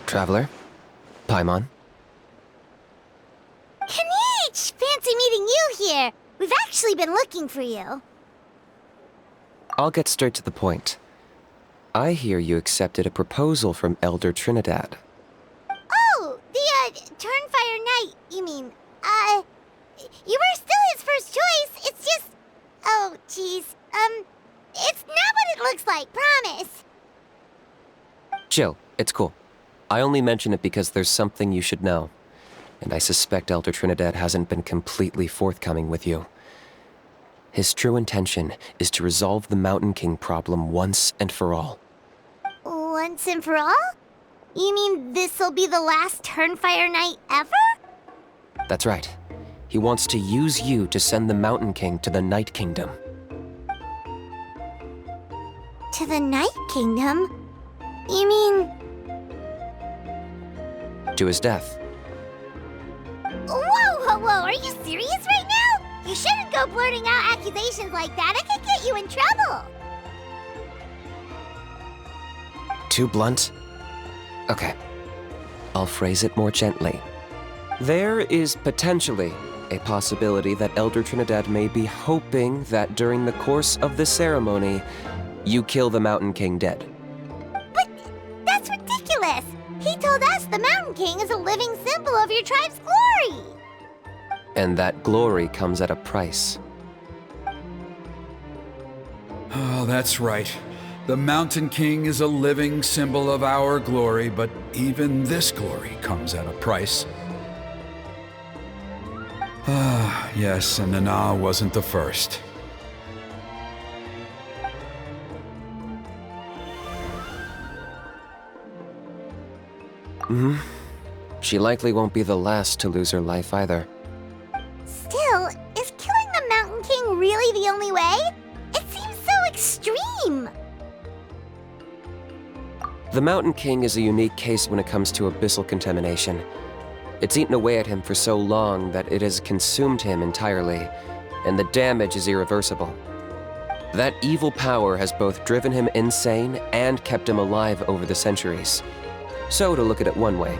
Traveler? Paimon? Kinich! Fancy meeting you here. We've actually been looking for you. I'll get straight to the point. I hear you accepted a proposal from Elder Trinidad. Oh, the, Turnfire Knight, you mean. You were still his first choice. It's just... Oh, jeez. It's not what it looks like, promise. Chill, it's cool. I only mention it because there's something you should know. And I suspect Elder Trinidad hasn't been completely forthcoming with you. His true intention is to resolve the Mountain King problem once and for all. Once and for all? You mean this'll be the last Turnfire Knight ever? That's right. He wants to use you to send the Mountain King to the Night Kingdom. To the Night Kingdom? You mean... To his death. Whoa, are you serious right now? You shouldn't go blurting out accusations like that. It could get you in trouble. Too blunt? Okay. I'll phrase it more gently. There is potentially a possibility that Elder Trinidad may be hoping that during the course of the ceremony, you kill the Mountain King dead. But that's ridiculous! He told us the Mountain King is a living symbol of your tribe's glory! And that glory comes at a price. Oh, that's right. The Mountain King is a living symbol of our glory, but even this glory comes at a price. Ah, yes, and Nana wasn't the first. She likely won't be the last to lose her life either. Still, is killing the Mountain King really the only way? It seems so extreme! The Mountain King is a unique case when it comes to abyssal contamination. It's eaten away at him for so long that it has consumed him entirely, and the damage is irreversible. That evil power has both driven him insane and kept him alive over the centuries. So, to look at it one way,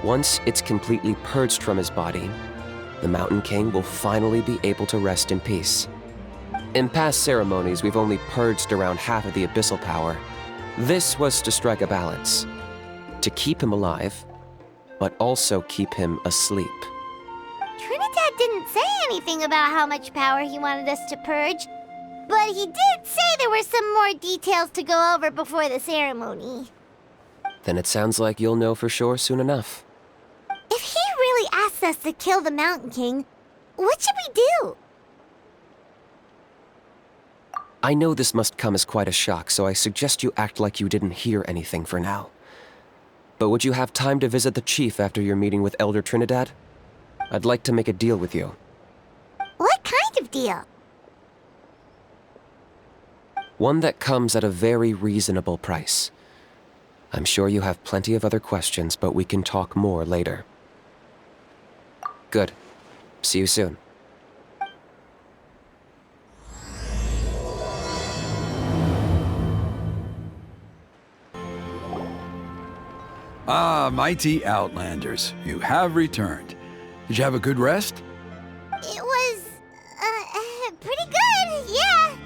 once it's completely purged from his body, the Mountain King will finally be able to rest in peace. In past ceremonies, we've only purged around half of the abyssal power. This was to strike a balance, to keep him alive, but also keep him asleep. Trinidad didn't say anything about how much power he wanted us to purge, but he did say there were some more details to go over before the ceremony. Then it sounds like you'll know for sure soon enough. If he really asks us to kill the Mountain King, what should we do? I know this must come as quite a shock, so I suggest you act like you didn't hear anything for now. But would you have time to visit the chief after your meeting with Elder Trinidad? I'd like to make a deal with you. What kind of deal? One that comes at a very reasonable price. I'm sure you have plenty of other questions, but we can talk more later. Good. See you soon. Ah, mighty Outlanders, you have returned. Did you have a good rest? It was, pretty good, yeah.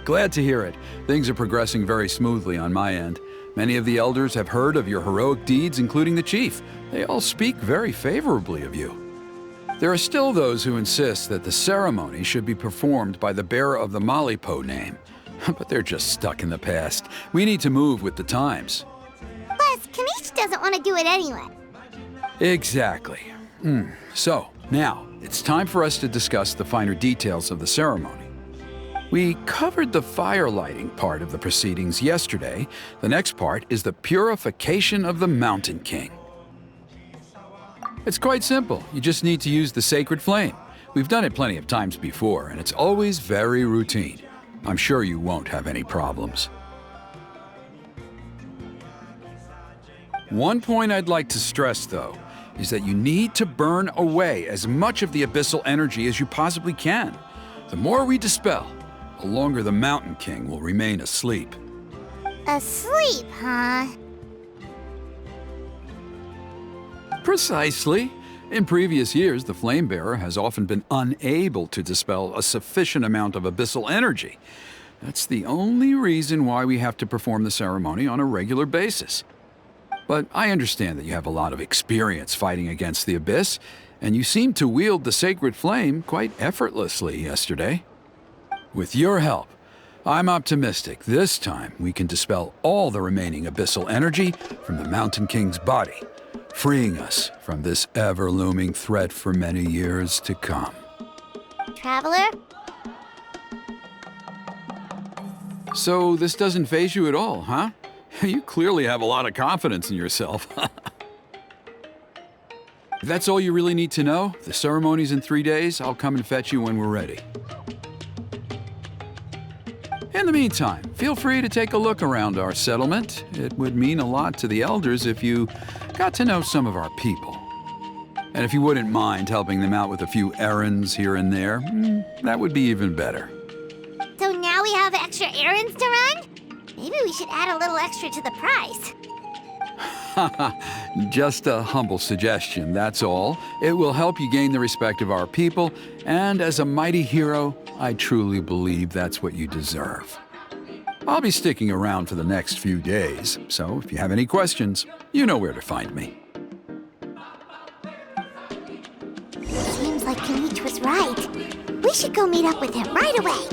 Glad to hear it. Things are progressing very smoothly on my end. Many of the elders have heard of your heroic deeds, including the chief. They all speak very favorably of you. There are still those who insist that the ceremony should be performed by the bearer of the Malipo name. But they're just stuck in the past. We need to move with the times. Plus, Kinich doesn't want to do it anyway. Exactly. So, now, it's time for us to discuss the finer details of the ceremony. We covered the fire lighting part of the proceedings yesterday. The next part is the purification of the Mountain King. It's quite simple. You just need to use the sacred flame. We've done it plenty of times before, and it's always very routine. I'm sure you won't have any problems. One point I'd like to stress, though, is that you need to burn away as much of the abyssal energy as you possibly can. The more we dispel, the longer the Mountain King will remain asleep. Asleep, huh? Precisely. In previous years, the Flame Bearer has often been unable to dispel a sufficient amount of abyssal energy. That's the only reason why we have to perform the ceremony on a regular basis. But I understand that you have a lot of experience fighting against the Abyss, and you seemed to wield the sacred flame quite effortlessly yesterday. With your help, I'm optimistic this time we can dispel all the remaining abyssal energy from the Mountain King's body, freeing us from this ever-looming threat for many years to come. Traveler? So this doesn't faze you at all, huh? You clearly have a lot of confidence in yourself. If that's all you really need to know, the ceremony's in 3 days. I'll come and fetch you when we're ready. In the meantime, feel free to take a look around our settlement. It would mean a lot to the elders if you got to know some of our people. And if you wouldn't mind helping them out with a few errands here and there, that would be even better. So now we have extra errands to run? Maybe we should add a little extra to the price. Just a humble suggestion, that's all. It will help you gain the respect of our people, and as a mighty hero, I truly believe that's what you deserve. I'll be sticking around for the next few days, so if you have any questions, you know where to find me. Seems like Kinich was right. We should go meet up with him right away.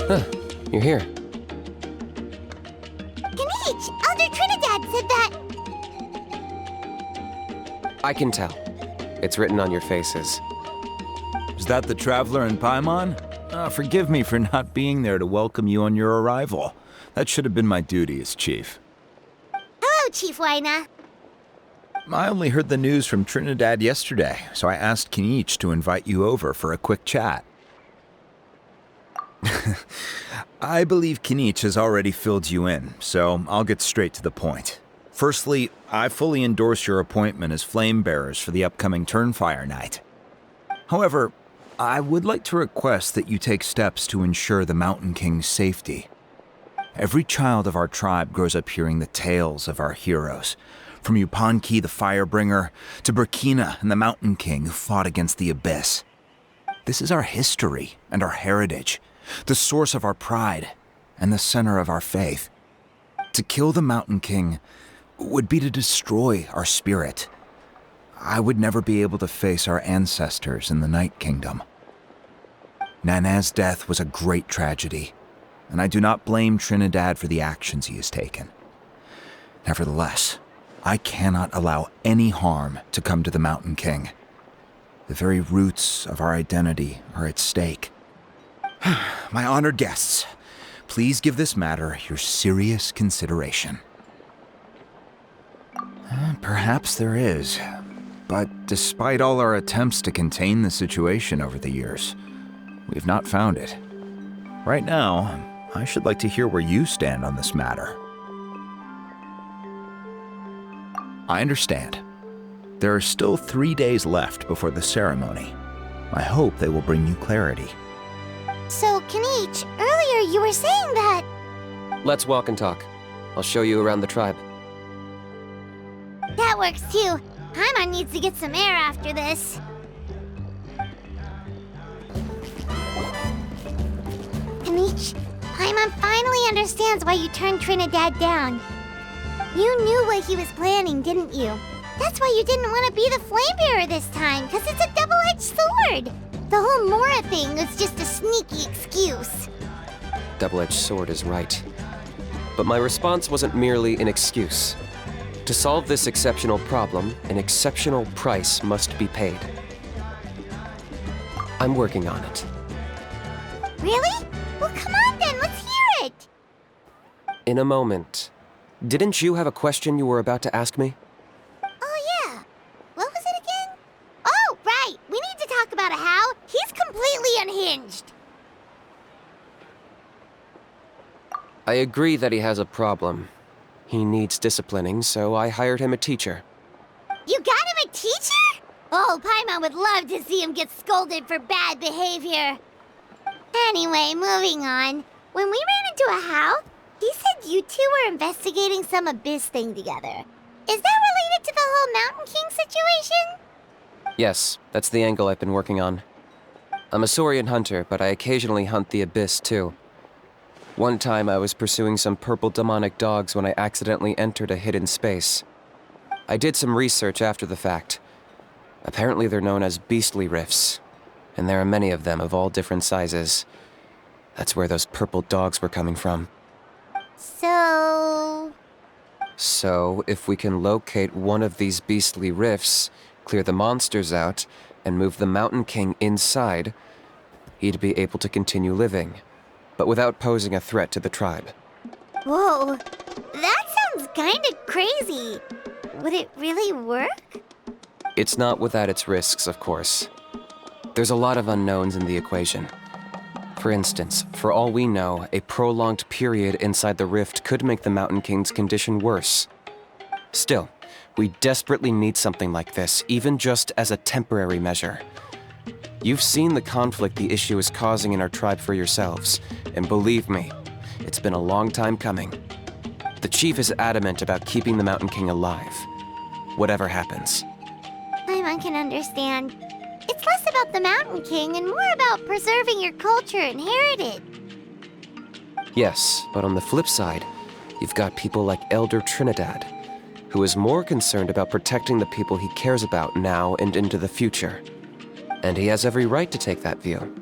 Huh, you're here. Kinich, Elder Trinidad said that... I can tell. It's written on your faces. Is that the Traveler and Paimon? Forgive me for not being there to welcome you on your arrival. That should have been my duty as chief. Hello, Chief Waina. I only heard the news from Trinidad yesterday, so I asked Kinich to invite you over for a quick chat. I believe Kinich has already filled you in, so I'll get straight to the point. Firstly, I fully endorse your appointment as flame bearers for the upcoming Turnfire Night. However, I would like to request that you take steps to ensure the Mountain King's safety. Every child of our tribe grows up hearing the tales of our heroes, from Yupanki the Firebringer to Burkina and the Mountain King who fought against the Abyss. This is our history and our heritage, the source of our pride and the center of our faith. To kill the Mountain King would be to destroy our spirit. I would never be able to face our ancestors in the Night Kingdom. Nana's death was a great tragedy, and I do not blame Trinidad for the actions he has taken. Nevertheless, I cannot allow any harm to come to the Mountain King. The very roots of our identity are at stake. My honored guests, please give this matter your serious consideration. Perhaps there is, but despite all our attempts to contain the situation over the years, we've not found it. Right now, I should like to hear where you stand on this matter. I understand. There are still 3 days left before the ceremony. I hope they will bring you clarity. So, Kinich, earlier you were saying that... Let's walk and talk. I'll show you around the tribe. That works too. Paimon needs to get some air after this. Kinich, Paimon finally understands why you turned Trinidad down. You knew what he was planning, didn't you? That's why you didn't want to be the flame bearer this time, because it's a double-edged sword. The whole Mora thing was just a sneaky excuse. Double-edged sword is right. But my response wasn't merely an excuse. To solve this exceptional problem, an exceptional price must be paid. I'm working on it. Really? Well, come on then, let's hear it! In a moment. Didn't you have a question you were about to ask me? Oh, yeah. What was it again? Oh, right! We need to talk about Hal. He's completely unhinged. I agree that he has a problem. He needs disciplining, so I hired him a teacher. You got him a teacher? Oh, Paimon would love to see him get scolded for bad behavior. Anyway, moving on. When we ran into a Hal, he said you two were investigating some Abyss thing together. Is that related to the whole Mountain King situation? Yes, that's the angle I've been working on. I'm a Saurian hunter, but I occasionally hunt the Abyss too. One time I was pursuing some purple demonic dogs when I accidentally entered a hidden space. I did some research after the fact. Apparently they're known as beastly rifts, and there are many of them of all different sizes. That's where those purple dogs were coming from. So, if we can locate one of these beastly rifts, clear the monsters out, and move the Mountain King inside, he'd be able to continue living, but without posing a threat to the tribe. whoa, that sounds kinda crazy. Would it really work? It's not without its risks, of course. There's a lot of unknowns in the equation. For instance, for all we know, a prolonged period inside the rift could make the Mountain King's condition worse. Still, we desperately need something like this, even just as a temporary measure. You've seen the conflict the issue is causing in our tribe for yourselves, and believe me, it's been a long time coming. The chief is adamant about keeping the Mountain King alive, whatever happens. Paimon can understand. It's less about the Mountain King and more about preserving your culture and heritage. Yes, but on the flip side, you've got people like Elder Trinidad, who is more concerned about protecting the people he cares about now and into the future. And he has every right to take that view.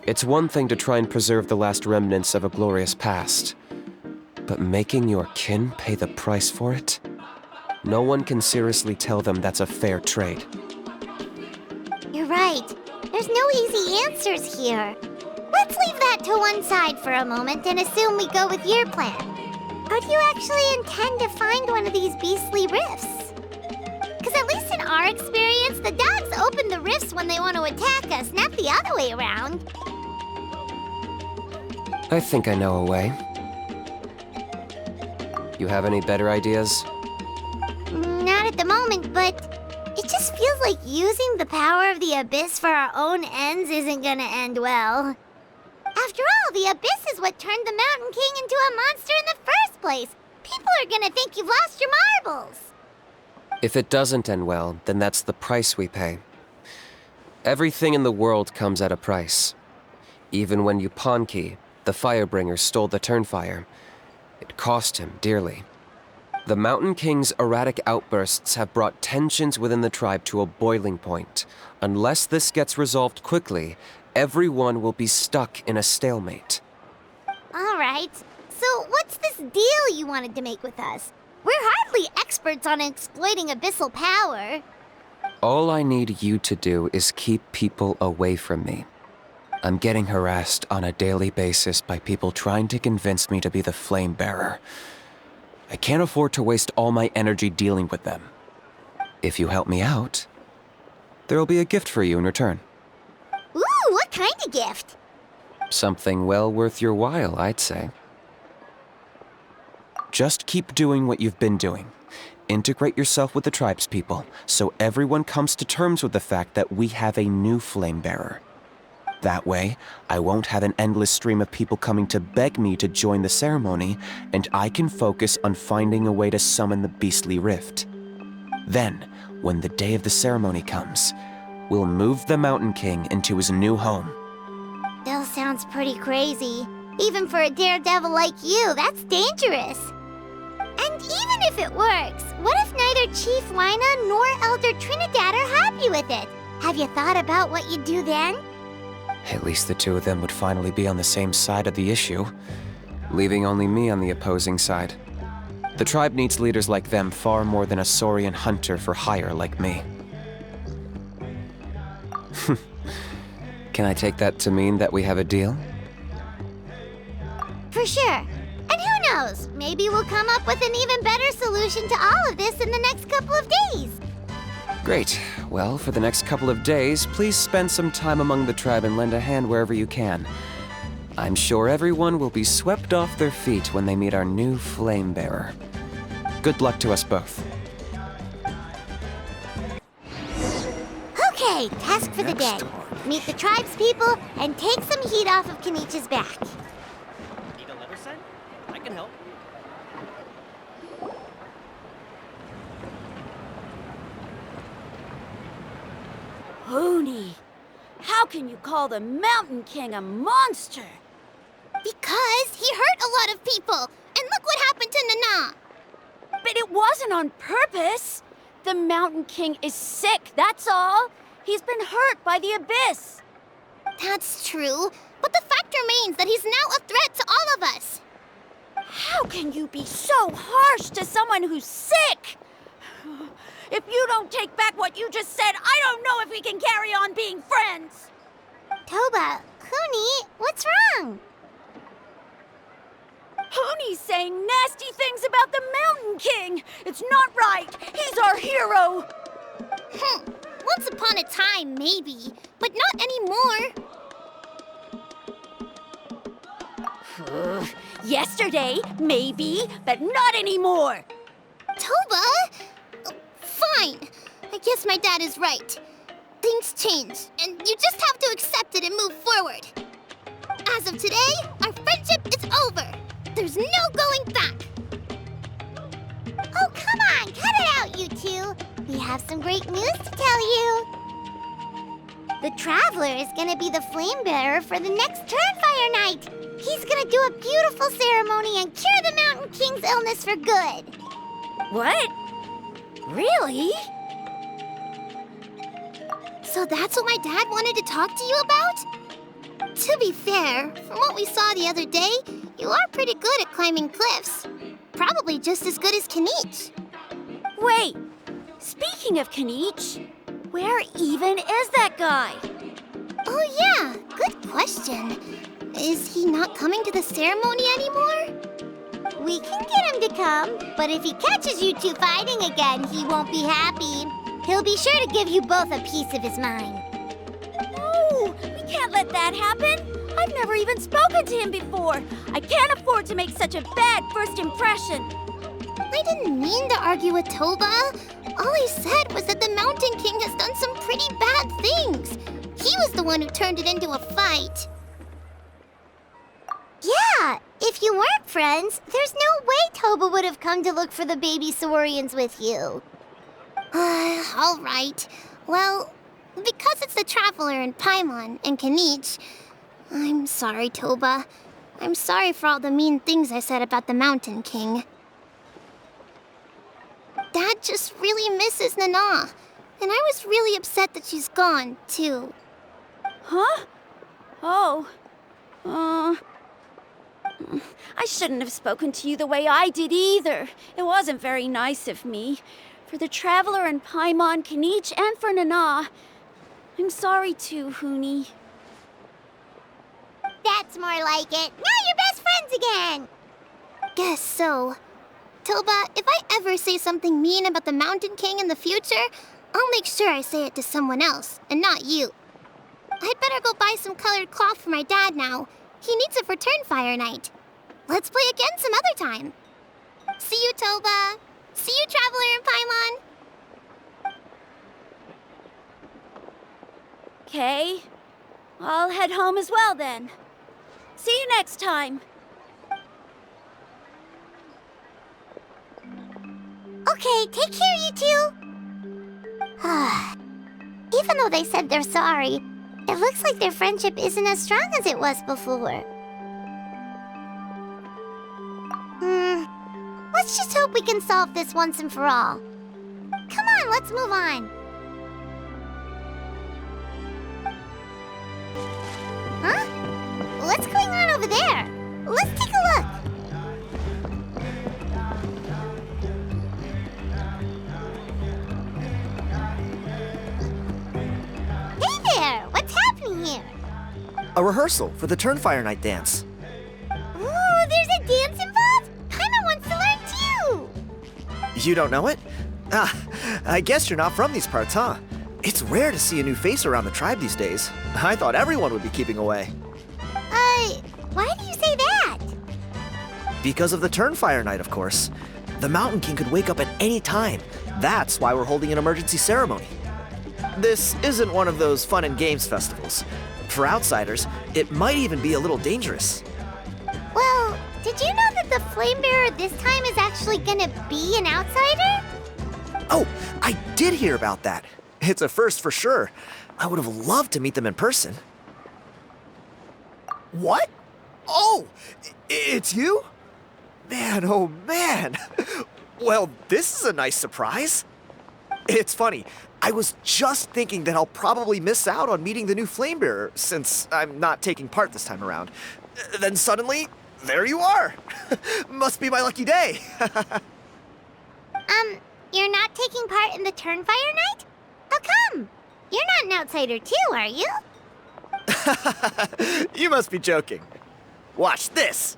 It's one thing to try and preserve the last remnants of a glorious past, but making your kin pay the price for it? No one can seriously tell them that's a fair trade. You're right. There's no easy answers here. Let's leave that to one side for a moment and assume we go with your plan. How do you actually intend to find one of these beastly rifts? Because at least in our experience, the dogs open the rifts when they want to attack us, not the other way around. I think I know a way. You have any better ideas? Not at the moment, but it just feels like using the power of the Abyss for our own ends isn't gonna end well. After all, the Abyss is what turned the Mountain King into a monster in the first place. People are gonna think you've lost your marbles. If it doesn't end well, then that's the price we pay. Everything in the world comes at a price. Even when Yupanki, the Firebringer, stole the Turnfire, it cost him dearly. The Mountain King's erratic outbursts have brought tensions within the tribe to a boiling point. Unless this gets resolved quickly, everyone will be stuck in a stalemate. All right. So what's this deal you wanted to make with us? We're hardly experts on exploiting abyssal power. All I need you to do is keep people away from me. I'm getting harassed on a daily basis by people trying to convince me to be the flame bearer. I can't afford to waste all my energy dealing with them. If you help me out, there'll be a gift for you in return. Ooh, what kind of gift? Something well worth your while, I'd say. Just keep doing what you've been doing. Integrate yourself with the tribespeople, so everyone comes to terms with the fact that we have a new flame bearer. That way, I won't have an endless stream of people coming to beg me to join the ceremony, and I can focus on finding a way to summon the beastly rift. Then, when the day of the ceremony comes, we'll move the Mountain King into his new home. Still sounds pretty crazy. Even for a daredevil like you, that's dangerous. And even if it works, what if neither Chief Wyna nor Elder Trinidad are happy with it? Have you thought about what you'd do then? At least the two of them would finally be on the same side of the issue, leaving only me on the opposing side. The tribe needs leaders like them far more than a Saurian hunter for hire like me. Can I take that to mean that we have a deal? For sure. And who knows, maybe we'll come up with an even better solution to all of this in the next couple of days. Great. Well, for the next couple of days, please spend some time among the tribe and lend a hand wherever you can. I'm sure everyone will be swept off their feet when they meet our new flame bearer. Good luck to us both. Okay, task for the day. Meet the tribespeople and take some heat off of Kenich's back. Need a letter sent? I can help. Hoonie, how can you call the Mountain King a monster? Because he hurt a lot of people. And look what happened to Nana. But it wasn't on purpose. The Mountain King is sick, that's all. He's been hurt by the abyss. That's true. But the fact remains that he's now a threat to all of us. How can you be so harsh to someone who's sick? If you don't take back what you just said, I don't know if we can carry on being friends. Toba, Hoonie, what's wrong? Hoonie's saying nasty things about the Mountain King. It's not right. He's our hero. Once upon a time, maybe, but not anymore. Yesterday, maybe, but not anymore. Toba? Fine. I guess my dad is right. Things change, and you just have to accept it and move forward. As of today, our friendship is over. There's no going back. Oh, come on, cut it out, you two. We have some great news to tell you. The Traveler is gonna be the flame bearer for the next Turnfire Night. He's gonna do a beautiful ceremony and cure the Mountain King's illness for good. What? Really? So that's what my dad wanted to talk to you about? To be fair, from what we saw the other day, you are pretty good at climbing cliffs. Probably just as good as Kinich. Wait, speaking of Kinich, where even is that guy? Oh yeah, good question. Is he not coming to the ceremony anymore? We can get him to come, but if he catches you two fighting again, he won't be happy. He'll be sure to give you both a piece of his mind. No, we can't let that happen. I've never even spoken to him before. I can't afford to make such a bad first impression. I didn't mean to argue with Toba. All I said was that the Mountain King has done some pretty bad things. He was the one who turned it into a fight. Yeah, if you weren't friends, there's no way Toba would have come to look for the baby Saurians with you. All right. Well, because it's the Traveler and Paimon and Kinich, I'm sorry, Toba. I'm sorry for all the mean things I said about the Mountain King. Dad just really misses Nana, and I was really upset that she's gone, too. Huh? Oh. I shouldn't have spoken to you the way I did either. It wasn't very nice of me. For the Traveler and Paimon, Kinich, and for Nana. I'm sorry too, Hoonie. That's more like it. Now you're best friends again. Guess so. Toba, if I ever say something mean about the Mountain King in the future, I'll make sure I say it to someone else, and not you. I'd better go buy some colored cloth for my dad now. He needs it for Turnfire Night. Let's play again some other time. See you, Toba. See you, Traveler and Paimon. Okay. I'll head home as well then. See you next time. Okay, take care, you two. Even though they said they're sorry, it looks like their friendship isn't as strong as it was before. Let's just hope we can solve this once and for all. Come on, let's move on. Huh? What's going on over there? Let's take a look. Hey there! What's happening here? A rehearsal for the Turnfire Night dance. Ooh, there's a dance involved? Paimon wants to learn too! You don't know it? Ah, I guess you're not from these parts, huh? It's rare to see a new face around the tribe these days. I thought everyone would be keeping away. Why do you say that? Because of the Turnfire Night, of course. The Mountain King could wake up at any time. That's why we're holding an emergency ceremony. This isn't one of those fun and games festivals. For outsiders, it might even be a little dangerous. Well, did you know that the flame bearer this time is actually gonna be an outsider? Oh, I did hear about that. It's a first for sure. I would have loved to meet them in person. What? Oh, it's you? Man, oh man. Well, this is a nice surprise. It's funny, I was just thinking that I'll probably miss out on meeting the new Flamebearer since I'm not taking part this time around. Then suddenly, there you are. Must be my lucky day. You're not taking part in the Turnfire Night? How come? You're not an outsider too, are you? You must be joking. Watch this.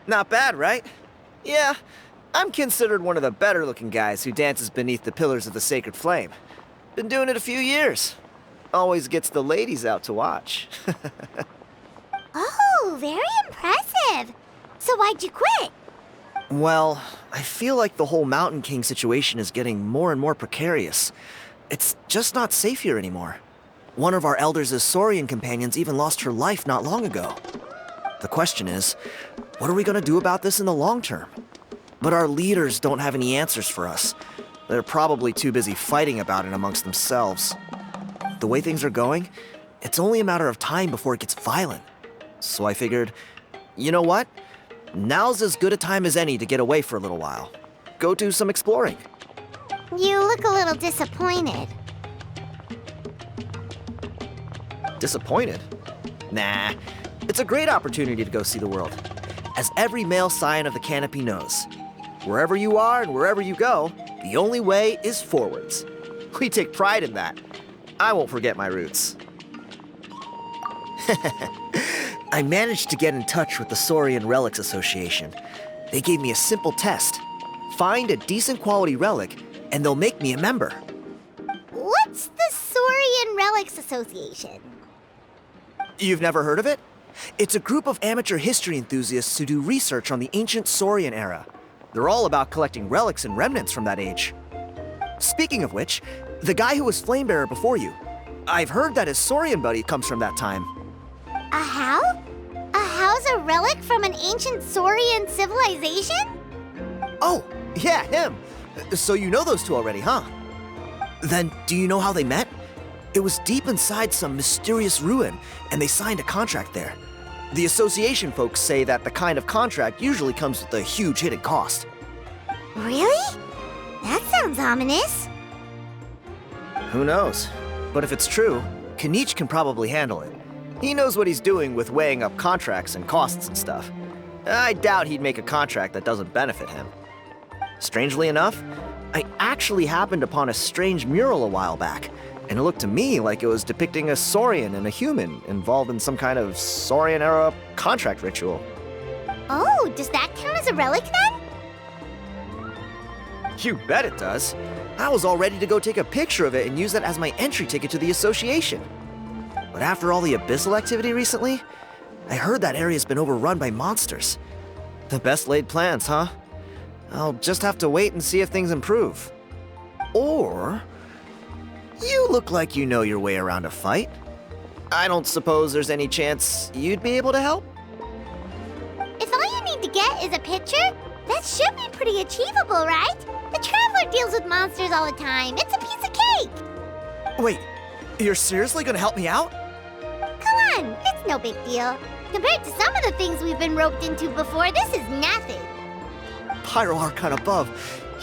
Not bad, right? Yeah, I'm considered one of the better-looking guys who dances beneath the pillars of the sacred flame. Been doing it a few years. Always gets the ladies out to watch. Oh, very impressive. So why'd you quit? Well, I feel like the whole Mountain King situation is getting more and more precarious. It's just not safe here anymore. One of our elders' Saurian companions even lost her life not long ago. The question is, what are we gonna do about this in the long term? But our leaders don't have any answers for us. They're probably too busy fighting about it amongst themselves. The way things are going, it's only a matter of time before it gets violent. So I figured, you know what? Now's as good a time as any to get away for a little while. Go do some exploring. You look a little disappointed. Disappointed? Nah, it's a great opportunity to go see the world. As every male scion of the canopy knows, wherever you are and wherever you go, the only way is forwards. We take pride in that. I won't forget my roots. I managed to get in touch with the Saurian Relics Association. They gave me a simple test. Find a decent quality relic, and they'll make me a member. What's the Saurian Relics Association? You've never heard of it? It's a group of amateur history enthusiasts who do research on the ancient Saurian era. They're all about collecting relics and remnants from that age. Speaking of which, the guy who was Flamebearer before you, I've heard that his Saurian buddy comes from that time. A how? A how's a relic from an ancient Saurian civilization? Oh, yeah, him. So you know those two already, huh? Then, do you know how they met? It was deep inside some mysterious ruin, and they signed a contract there. The association folks say that the kind of contract usually comes with a huge hidden cost. Really? That sounds ominous. Who knows? But if it's true, Kinich can probably handle it. He knows what he's doing with weighing up contracts and costs and stuff. I doubt he'd make a contract that doesn't benefit him. Strangely enough, I actually happened upon a strange mural a while back, and it looked to me like it was depicting a Saurian and a human involved in some kind of Saurian-era contract ritual. Oh, does that count as a relic then? You bet it does. I was all ready to go take a picture of it and use that as my entry ticket to the association. But after all the abyssal activity recently, I heard that area's been overrun by monsters. The best laid plans, huh? I'll just have to wait and see if things improve. Or... you look like you know your way around a fight. I don't suppose there's any chance you'd be able to help? If all you need to get is a picture, that should be pretty achievable, right? The Traveler deals with monsters all the time. It's a piece of cake. Wait, you're seriously gonna help me out? Come on, it's no big deal. Compared to some of the things we've been roped into before, this is nothing. Pyro Archon above,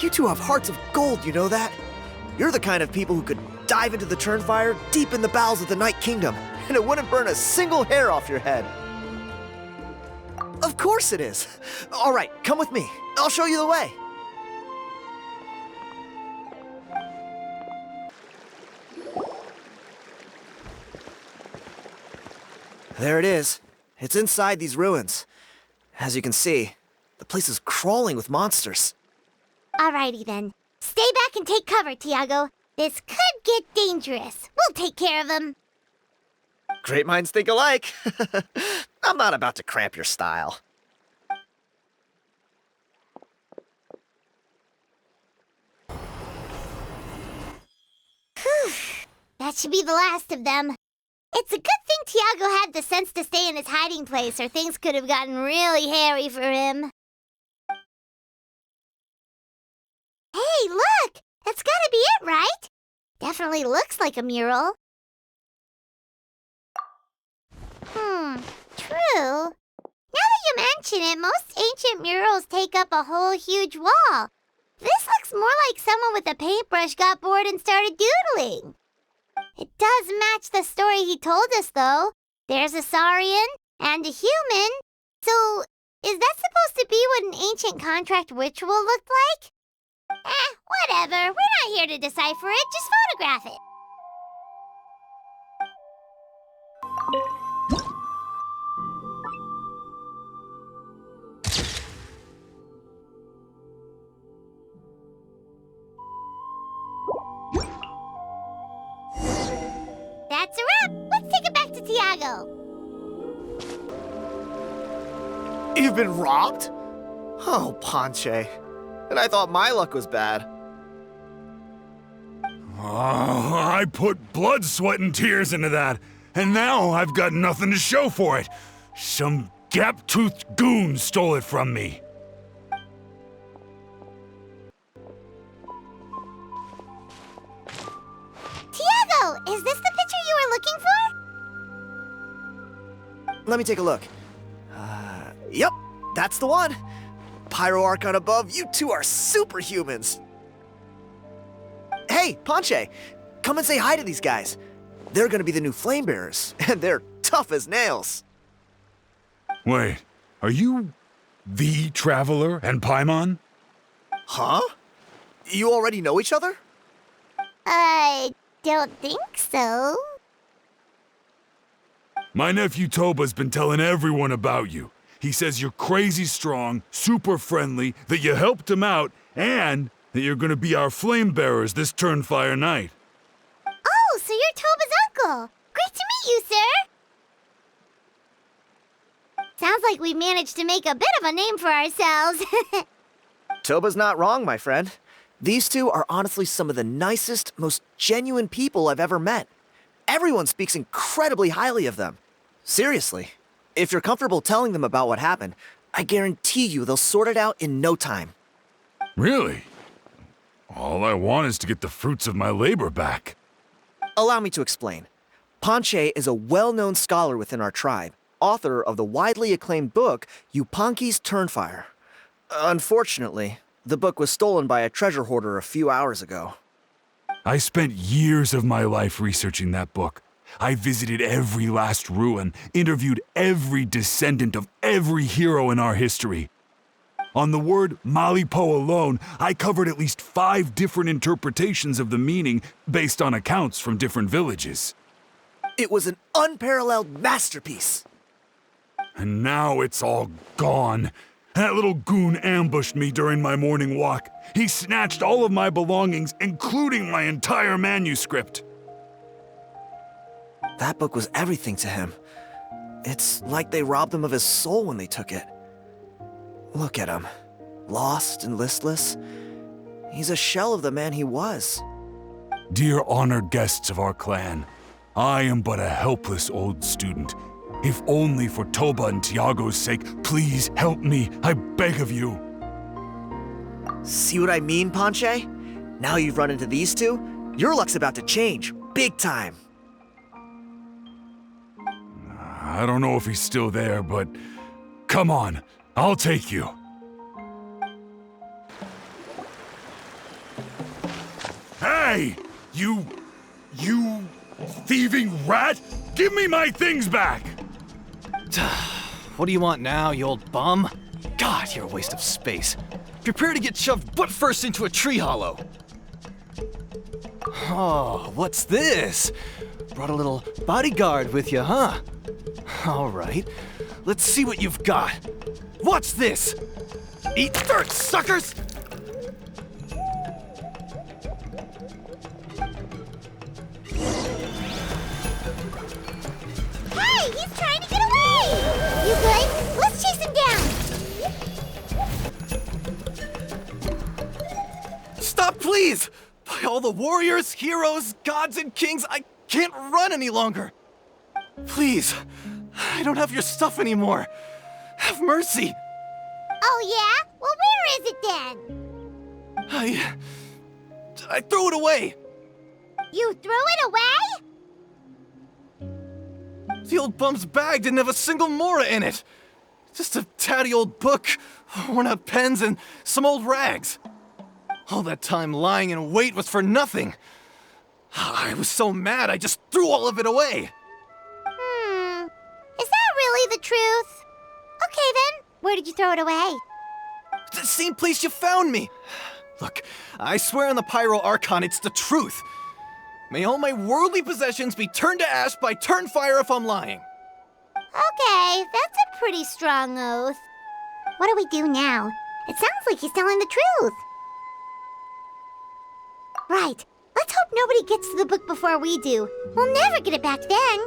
you two have hearts of gold, you know that? You're the kind of people who could dive into the Turnfire deep in the bowels of the Night Kingdom, and it wouldn't burn a single hair off your head. Of course it is. All right, come with me. I'll show you the way. There it is. It's inside these ruins. As you can see, the place is crawling with monsters. Alrighty then. Stay back and take cover, Tiago. This could get dangerous. We'll take care of him. Great minds think alike. I'm not about to cramp your style. That should be the last of them. It's a good thing Tiago had the sense to stay in his hiding place, or things could have gotten really hairy for him. Hey, look! That's gotta be it, right? Definitely looks like a mural. True. Now that you mention it, most ancient murals take up a whole huge wall. This looks more like someone with a paintbrush got bored and started doodling. It does match the story he told us, though. There's a Saurian and a human. So, is that supposed to be what an ancient contract ritual looked like? Whatever. We're not here to decipher it. Just photograph it. That's a wrap. Let's take it back to Tiago. You've been robbed? Oh, Ponche. And I thought my luck was bad. Oh, I put blood, sweat, and tears into that, and now I've got nothing to show for it. Some gap-toothed goon stole it from me. Tiago, is this the picture you were looking for? Let me take a look. Yep, that's the one. Pyro Archon above, you two are superhumans. Hey, Ponche, come and say hi to these guys. They're gonna be the new flame bearers, and they're tough as nails. Wait, are you the Traveler and Paimon? Huh? You already know each other? I don't think so. My nephew Toba's been telling everyone about you. He says you're crazy strong, super friendly, that you helped him out, and that you're gonna be our flame bearers this Turnfire night. Oh, so you're Toba's uncle. Great to meet you, sir. Sounds like we managed to make a bit of a name for ourselves. Toba's not wrong, my friend. These two are honestly some of the nicest, most genuine people I've ever met. Everyone speaks incredibly highly of them. Seriously. If you're comfortable telling them about what happened, I guarantee you they'll sort it out in no time. Really? All I want is to get the fruits of my labor back. Allow me to explain. Ponche is a well-known scholar within our tribe, author of the widely acclaimed book, Yupanki's Turnfire. Unfortunately, the book was stolen by a treasure hoarder a few hours ago. I spent years of my life researching that book. I visited every last ruin, interviewed every descendant of every hero in our history. On the word Malipo alone, I covered at least 5 different interpretations of the meaning based on accounts from different villages. It was an unparalleled masterpiece. And now it's all gone. That little goon ambushed me during my morning walk. He snatched all of my belongings, including my entire manuscript. That book was everything to him. It's like they robbed him of his soul when they took it. Look at him. Lost and listless. He's a shell of the man he was. Dear honored guests of our clan, I am but a helpless old student. If only for Toba and Tiago's sake, please help me, I beg of you. See what I mean, Ponche? Now you've run into these two, your luck's about to change, big time. I don't know if he's still there, but come on, I'll take you. Hey! You thieving rat! Give me my things back! What do you want now, you old bum? God, you're a waste of space. Prepare to get shoved butt first into a tree hollow. Oh, what's this? Brought a little bodyguard with you, huh? All right, let's see what you've got. What's this? Eat dirt, suckers! Hey, he's trying to get away! You good? Let's chase him down! Stop, please! By all the warriors, heroes, gods, and kings, I can't run any longer. Please, I don't have your stuff anymore. Have mercy. Oh, yeah? Well, where is it then? I threw it away. You threw it away? The old bum's bag didn't have a single mora in it. Just a tatty old book, worn out pens, and some old rags. All that time lying in wait was for nothing. I was so mad, I just threw all of it away. Is that really the truth? Okay then, where did you throw it away? The same place you found me. Look, I swear on the Pyro Archon it's the truth. May all my worldly possessions be turned to ash by Turnfire if I'm lying. Okay, that's a pretty strong oath. What do we do now? It sounds like he's telling the truth. Right, let's hope nobody gets to the book before we do. We'll never get it back then.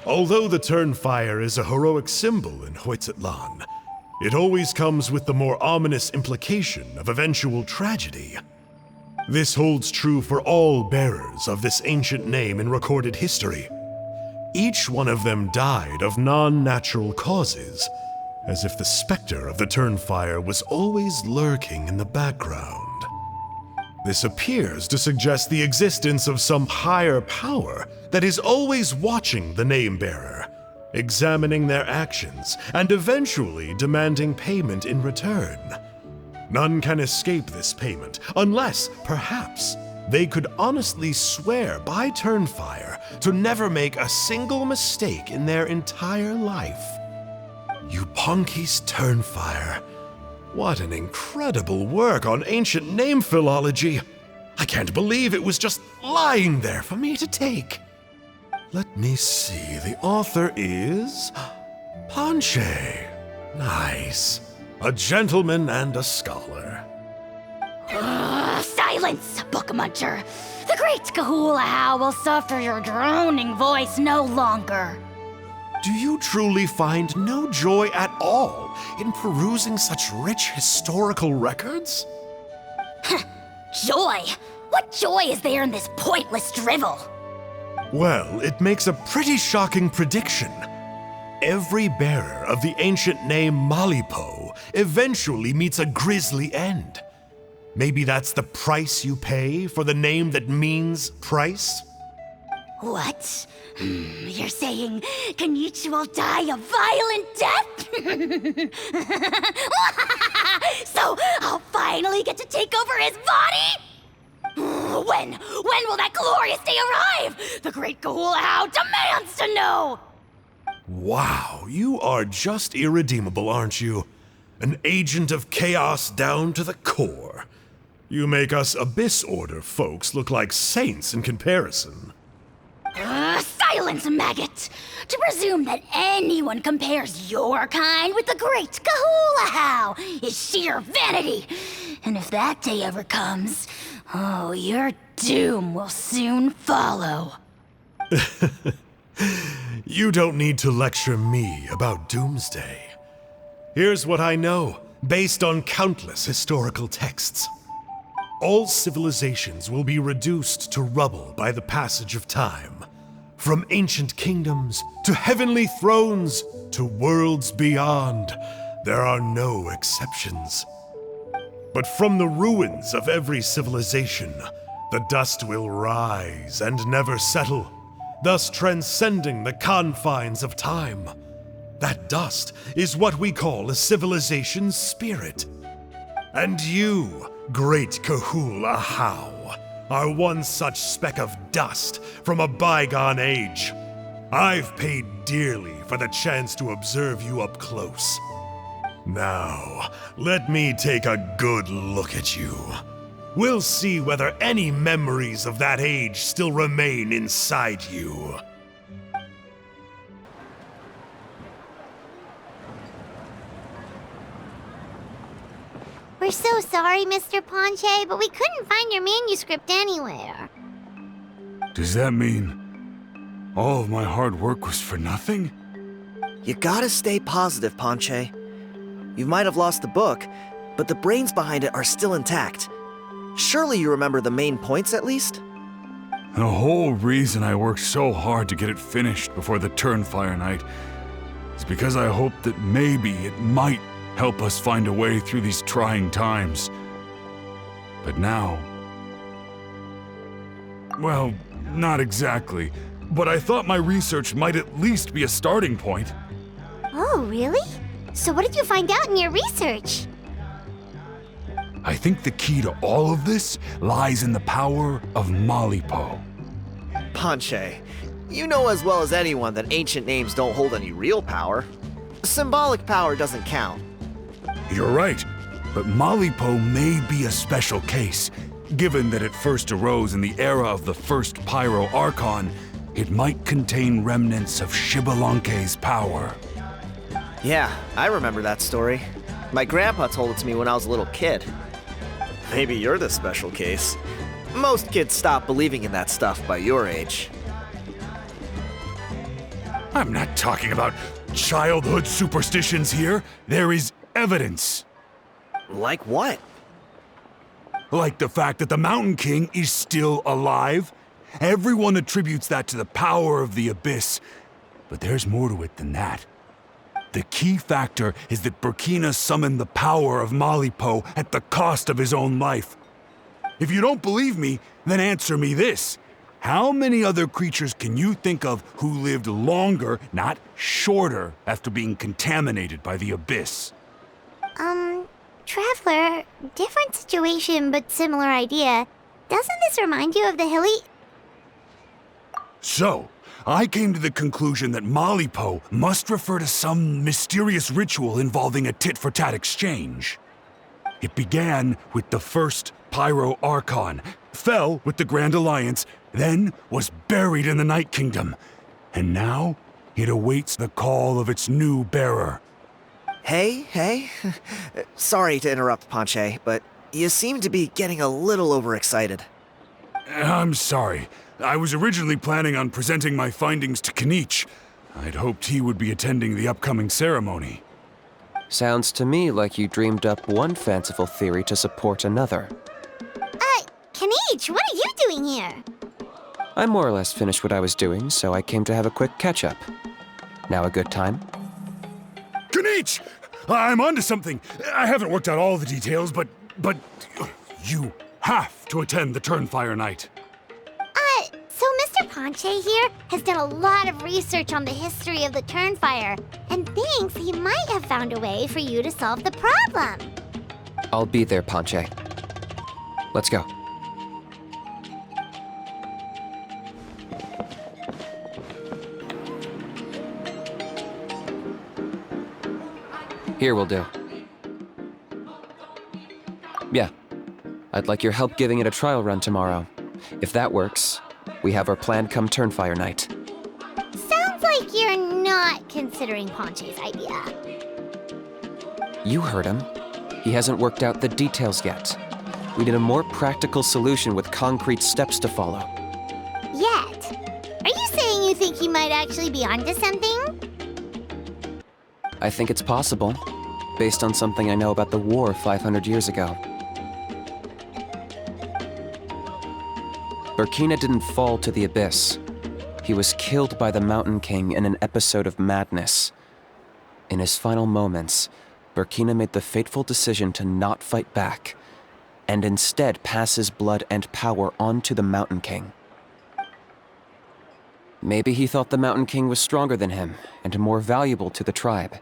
Although the Turnfire is a heroic symbol in Hoytzatlan, it always comes with the more ominous implication of eventual tragedy. This holds true for all bearers of this ancient name in recorded history. Each one of them died of non-natural causes, as if the specter of the Turnfire was always lurking in the background. This appears to suggest the existence of some higher power that is always watching the name-bearer, examining their actions, and eventually demanding payment in return. None can escape this payment, unless, perhaps, they could honestly swear by Turnfire to never make a single mistake in their entire life. Yupanki's Turnfire. What an incredible work on ancient name philology. I can't believe it was just lying there for me to take. Let me see, the author is Panche. Nice. A gentleman and a scholar. Silence, book muncher. The great Kahulahow will suffer your droning voice no longer. Do you truly find no joy at all in perusing such rich historical records? Joy? What joy is there in this pointless drivel? Well, it makes a pretty shocking prediction. Every bearer of the ancient name Malipo eventually meets a grisly end. Maybe that's the price you pay for the name that means price? What? You're saying Kinich will die a violent death? So I'll finally get to take over his body? When will that glorious day arrive? The great Kahulahow demands to know! Wow, you are just irredeemable, aren't you? An agent of chaos down to the core. You make us Abyss Order folks look like saints in comparison. Silence, maggot! To presume that anyone compares your kind with the great Kahulahow is sheer vanity. And if that day ever comes, oh, your doom will soon follow. You don't need to lecture me about Doomsday. Here's what I know, based on countless historical texts. All civilizations will be reduced to rubble by the passage of time. From ancient kingdoms, to heavenly thrones, to worlds beyond, there are no exceptions. But from the ruins of every civilization, the dust will rise and never settle, thus transcending the confines of time. That dust is what we call a civilization's spirit. And you, great Kahulahow, are one such speck of dust from a bygone age. I've paid dearly for the chance to observe you up close. Now, let me take a good look at you. We'll see whether any memories of that age still remain inside you. We're so sorry, Mr. Ponche, but we couldn't find your manuscript anywhere. Does that mean all of my hard work was for nothing? You gotta stay positive, Ponche. You might have lost the book, but the brains behind it are still intact. Surely you remember the main points at least? The whole reason I worked so hard to get it finished before the Turnfire Night is because I hoped that maybe it might help us find a way through these trying times. But now... well, not exactly. But I thought my research might at least be a starting point. Oh, really? So what did you find out in your research? I think the key to all of this lies in the power of Malipo. Ponche, you know as well as anyone that ancient names don't hold any real power. Symbolic power doesn't count. You're right, but Malipo may be a special case. Given that it first arose in the era of the first Pyro Archon, it might contain remnants of Xbalanque's power. Yeah, I remember that story. My grandpa told it to me when I was a little kid. Maybe you're the special case. Most kids stop believing in that stuff by your age. I'm not talking about childhood superstitions here. There is evidence. Like what? Like the fact that the Mountain King is still alive. Everyone attributes that to the power of the Abyss. But there's more to it than that. The key factor is that Burkina summoned the power of Malipo at the cost of his own life. If you don't believe me, then answer me this. How many other creatures can you think of who lived longer, not shorter, after being contaminated by the Abyss? Traveler, different situation but similar idea. Doesn't this remind you of the hilly... So, I came to the conclusion that Malipo must refer to some mysterious ritual involving a tit-for-tat exchange. It began with the first Pyro Archon, fell with the Grand Alliance, then was buried in the Night Kingdom, and now it awaits the call of its new bearer. Hey. Sorry to interrupt, Ponche, but you seem to be getting a little overexcited. I'm sorry. I was originally planning on presenting my findings to Kinich. I'd hoped he would be attending the upcoming ceremony. Sounds to me like you dreamed up one fanciful theory to support another. Kinich, what are you doing here? I more or less finished what I was doing, so I came to have a quick catch-up. Now a good time? Kinich! I'm onto something. I haven't worked out all the details, but you have to attend the Turnfire Night. So Mr. Ponche here has done a lot of research on the history of the Turnfire, and thinks he might have found a way for you to solve the problem. I'll be there, Ponche. Let's go. Here will do. Yeah. I'd like your help giving it a trial run tomorrow. If that works, we have our plan come Turnfire Night. Sounds like you're not considering Ponche's idea. You heard him. He hasn't worked out the details yet. We need a more practical solution with concrete steps to follow. Yet? Are you saying you think he might actually be onto something? I think it's possible, based on something I know about the war 500 years ago. Burkina didn't fall to the Abyss. He was killed by the Mountain King in an episode of madness. In his final moments, Burkina made the fateful decision to not fight back, and instead pass his blood and power on to the Mountain King. Maybe he thought the Mountain King was stronger than him and more valuable to the tribe.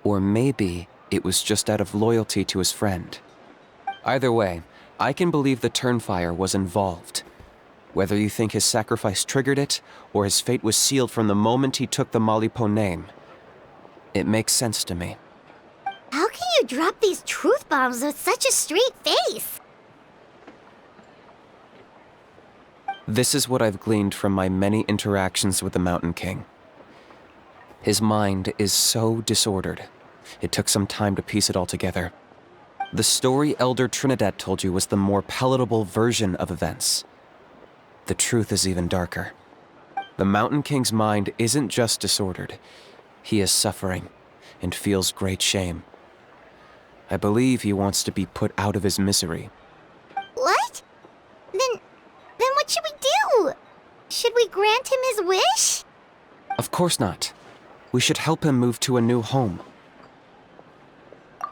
Or maybe it was just out of loyalty to his friend. Either way, I can believe the Turnfire was involved. Whether you think his sacrifice triggered it, or his fate was sealed from the moment he took the Malipo name, it makes sense to me. How can you drop these truth bombs with such a straight face? This is what I've gleaned from my many interactions with the Mountain King. His mind is so disordered. It took some time to piece it all together. The story Elder Trinidad told you was the more palatable version of events. The truth is even darker. The Mountain King's mind isn't just disordered. He is suffering and feels great shame. I believe he wants to be put out of his misery. What? Then what should we do? Should we grant him his wish? Of course not. We should help him move to a new home.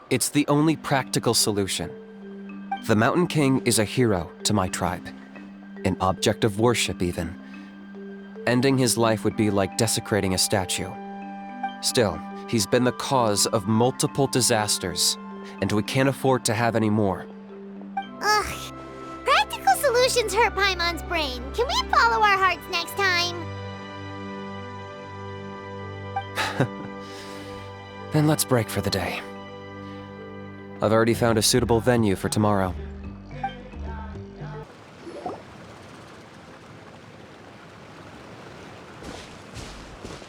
It's the only practical solution. The Mountain King is a hero to my tribe. An object of worship, even. Ending his life would be like desecrating a statue. Still, he's been the cause of multiple disasters, and we can't afford to have any more. Ugh. Practical solutions hurt Paimon's brain. Can we follow our hearts next time? Then let's break for the day. I've already found a suitable venue for tomorrow.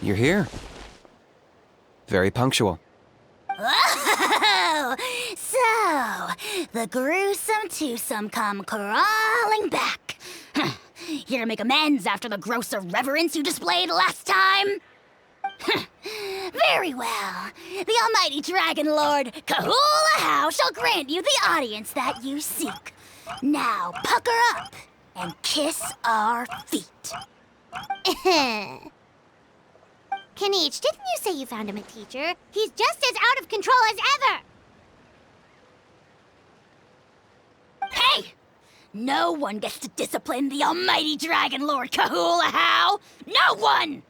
You're here. Very punctual. Oh, so the gruesome twosome come crawling back. Here to make amends after the gross irreverence you displayed last time? Very well. The almighty Dragon Lord, Kahula How, shall grant you the audience that you seek. Now pucker up and kiss our feet. Kinich, didn't you say you found him a teacher? He's just as out of control as ever! Hey! No one gets to discipline the almighty Dragon Lord Kahula How! No one!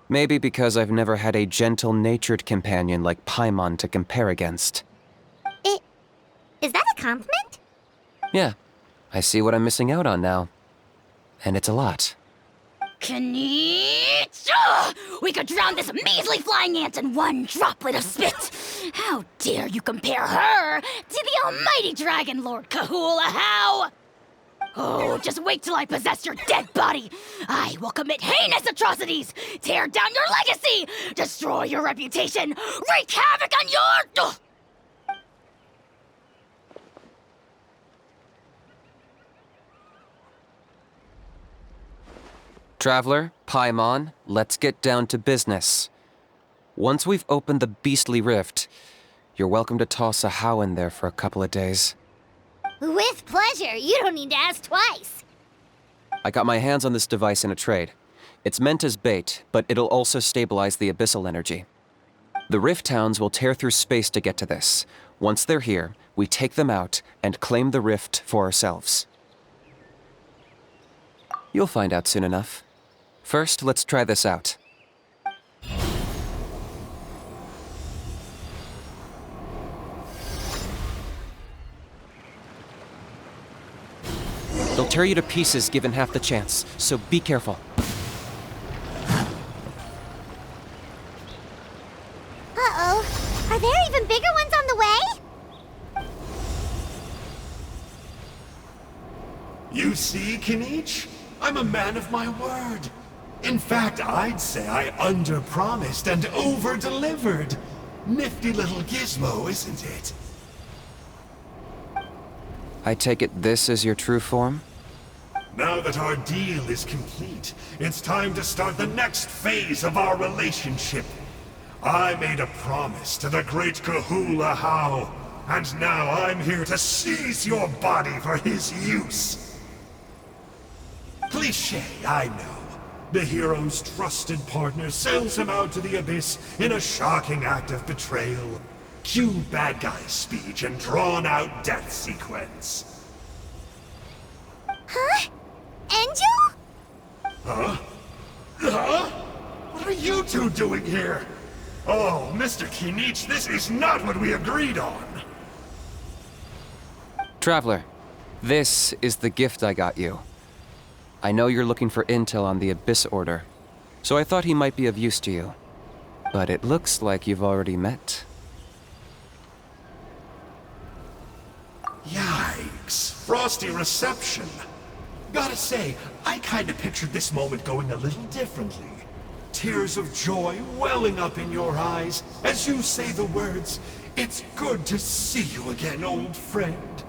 Maybe because I've never had a gentle-natured companion like Paimon to compare against. Is that a compliment? Yeah, I see what I'm missing out on now. And it's a lot. Kinich! Ugh! We could drown this measly flying ant in one droplet of spit! How dare you compare her to the almighty Dragon Lord Kahula How! Oh, just wait till I possess your dead body! I will commit heinous atrocities! Tear down your legacy! Destroy your reputation! Wreak havoc on your... Ugh! Traveler, Paimon, let's get down to business. Once we've opened the beastly rift, you're welcome to toss a How in there for a couple of days. With pleasure. You don't need to ask twice. I got my hands on this device in a trade. It's meant as bait, but it'll also stabilize the abyssal energy. The rift towns will tear through space to get to this. Once they're here, we take them out and claim the rift for ourselves. You'll find out soon enough. First, let's try this out. They'll tear you to pieces given half the chance, so be careful. Uh-oh. Are there even bigger ones on the way? You see, Kinich? I'm a man of my word. In fact, I'd say I under-promised and over-delivered. Nifty little gizmo, isn't it? I take it this is your true form? Now that our deal is complete, it's time to start the next phase of our relationship. I made a promise to the great Kahula How, and now I'm here to seize your body for his use. Cliché, I know. The hero's trusted partner sells him out to the abyss in a shocking act of betrayal. Cue bad guy speech and drawn-out death sequence. Huh? Angel? Huh? Huh? What are you two doing here? Oh, Mr. Kinich, this is not what we agreed on. Traveler, this is the gift I got you. I know you're looking for intel on the Abyss Order, so I thought he might be of use to you. But it looks like you've already met. Yikes. Frosty reception. Gotta say, I kinda pictured this moment going a little differently. Tears of joy welling up in your eyes as you say the words, "It's good to see you again, old friend."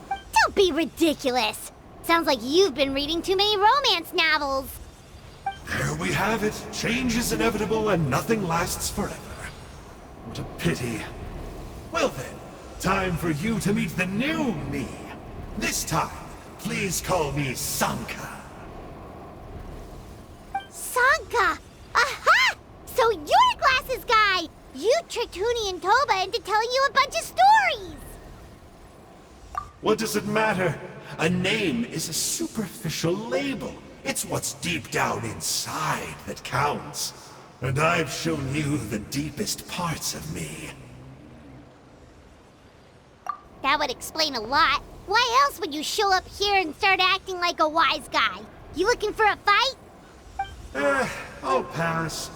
Don't be ridiculous. Sounds like you've been reading too many romance novels. There There we have it. Change is inevitable and nothing lasts forever. What a pity. Well then, time for you to meet the new me. This time, please call me Sanka. Sanka! Aha! So you're Glasses Guy! You tricked Huni and Toba into telling you a bunch of stories! What does it matter? A name is a superficial label. It's what's deep down inside that counts. And I've shown you the deepest parts of me. That would explain a lot. Why else would you show up here and start acting like a wise guy? You looking for a fight? I'll pass.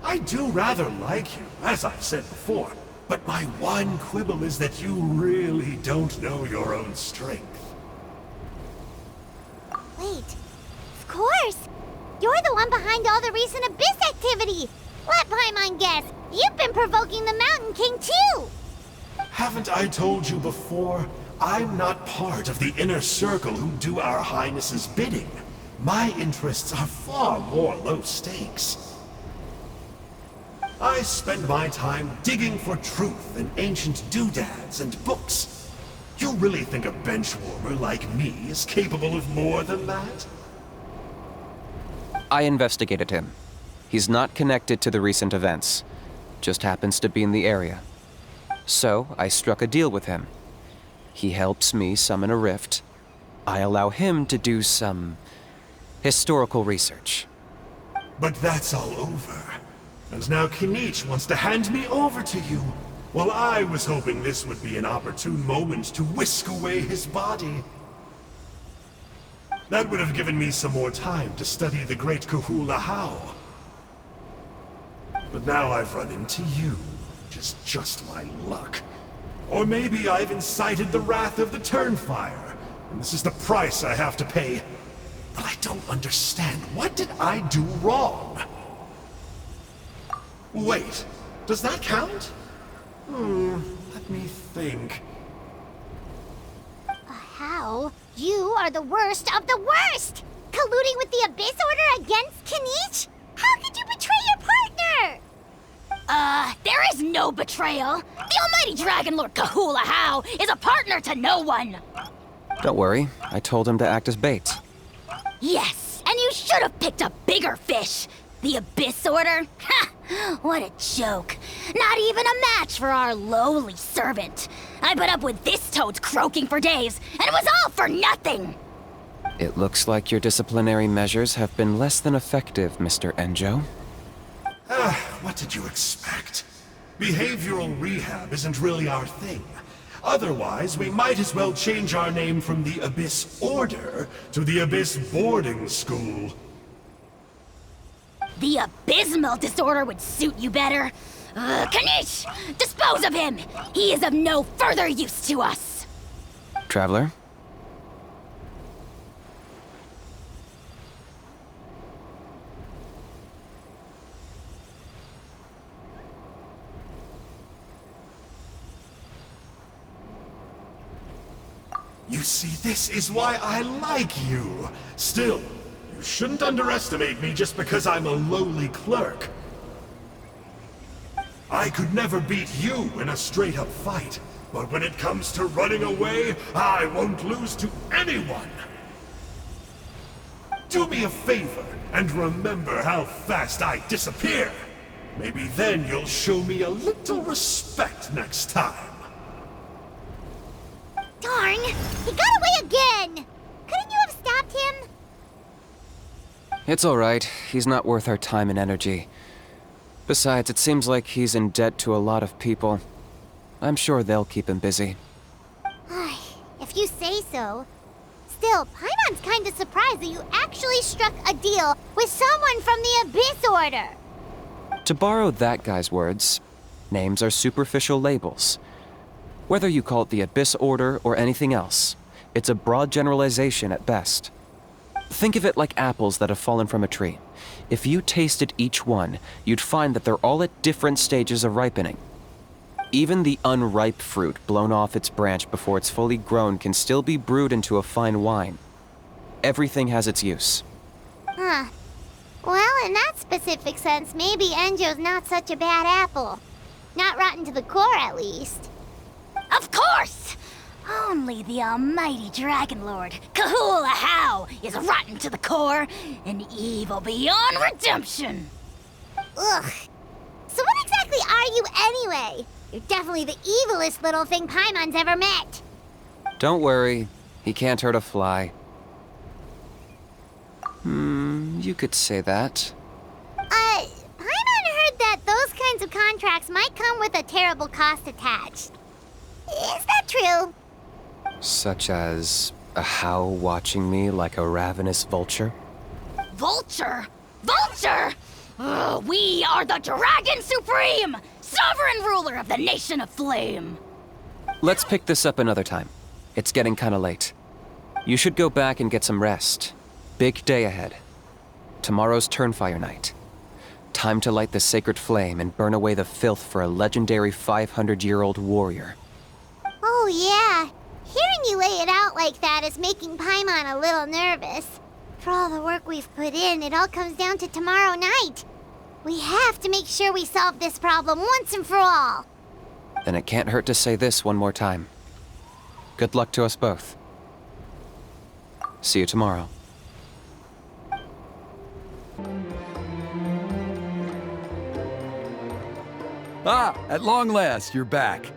I do rather like you, as I've said before. But my one quibble is that you really don't know your own strength. Wait. Of course! You're the one behind all the recent Abyss activity! Let Paimon guess, you've been provoking the Mountain King too! Haven't I told you before? I'm not part of the inner circle who do our Highness's bidding. My interests are far more low stakes. I spend my time digging for truth in ancient doodads and books. You really think a benchwarmer like me is capable of more than that? I investigated him. He's not connected to the recent events. Just happens to be in the area. So, I struck a deal with him. He helps me summon a rift. I allow him to do some historical research. But that's all over. And now Kinich wants to hand me over to you. Well, I was hoping this would be an opportune moment to whisk away his body. That would have given me some more time to study the great Kahula How. But now I've run into you, which is just my luck. Or maybe I've incited the wrath of the Turnfire, and this is the price I have to pay. But I don't understand. What did I do wrong? Wait, does that count? Let me think. How? You are the worst of the worst! Colluding with the Abyss Order against Kinich? How could you betray your partner? There is no betrayal. The almighty Dragon Lord Kahula How is a partner to no one. Don't worry, I told him to act as bait. Yes, and you should have picked a bigger fish. The Abyss Order? Ha! What a joke. Not even a match for our lowly servant. I put up with this toad's croaking for days, and it was all for nothing. It looks like your disciplinary measures have been less than effective, Mr. Enjo. What did you expect? Behavioral rehab isn't really our thing. Otherwise, we might as well change our name from the Abyss Order to the Abyss Boarding School. The abysmal disorder would suit you better. Kinich! Dispose of him! He is of no further use to us! Traveler? You see, this is why I like you. Still, you shouldn't underestimate me just because I'm a lowly clerk. I could never beat you in a straight-up fight, but when it comes to running away, I won't lose to anyone. Do me a favor and remember how fast I disappear. Maybe then you'll show me a little respect next time. Darn! He got away again! Couldn't you have stopped him? It's alright. He's not worth our time and energy. Besides, it seems like he's in debt to a lot of people. I'm sure they'll keep him busy. If you say so. Still, Paimon's kinda surprised that you actually struck a deal with someone from the Abyss Order. To borrow that guy's words, names are superficial labels. Whether you call it the Abyss Order or anything else, it's a broad generalization at best. Think of it like apples that have fallen from a tree. If you tasted each one, you'd find that they're all at different stages of ripening. Even the unripe fruit blown off its branch before it's fully grown can still be brewed into a fine wine. Everything has its use. Huh. Well, In that specific sense, maybe Enjo's not such a bad apple. Not rotten to the core, at least. Of course! Only the almighty Dragon Lord, Kahula How, is rotten to the core and evil beyond redemption. Ugh. So what exactly are you anyway? You're definitely the evilest little thing Paimon's ever met. Don't worry, he can't hurt a fly. You could say that. Paimon heard that those kinds of contracts might come with a terrible cost attached. Is that true? Such as a How watching me like a ravenous vulture? Vulture? Vulture! We are the Dragon Supreme, sovereign ruler of the Nation of Flame. Let's pick this up another time. It's getting kinda late. You should go back and get some rest. Big day ahead. Tomorrow's Turnfire Night. Time to light the sacred flame and burn away the filth for a legendary 500-year-old warrior. Oh yeah. Hearing you lay it out like that is making Paimon a little nervous. For all the work we've put in, it all comes down to tomorrow night. We have to make sure we solve this problem once and for all. Then it can't hurt to say this one more time. Good luck to us both. See you tomorrow. Ah, at long last, you're back.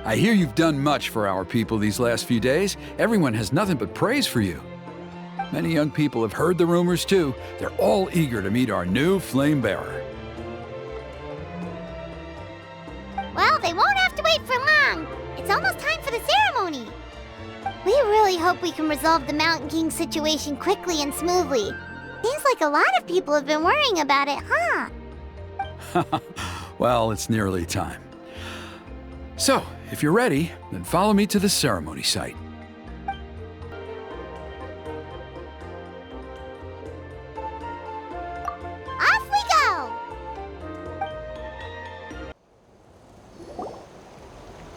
I hear you've done much for our people these last few days. Everyone has nothing but praise for you. Many young people have heard the rumors too. They're all eager to meet our new flame bearer. Well, they won't have to wait for long. It's almost time for the ceremony. We really hope we can resolve the Mountain King situation quickly and smoothly. Seems like a lot of people have been worrying about it, huh? Well, it's nearly time. So, if you're ready, then follow me to the ceremony site. Off we go!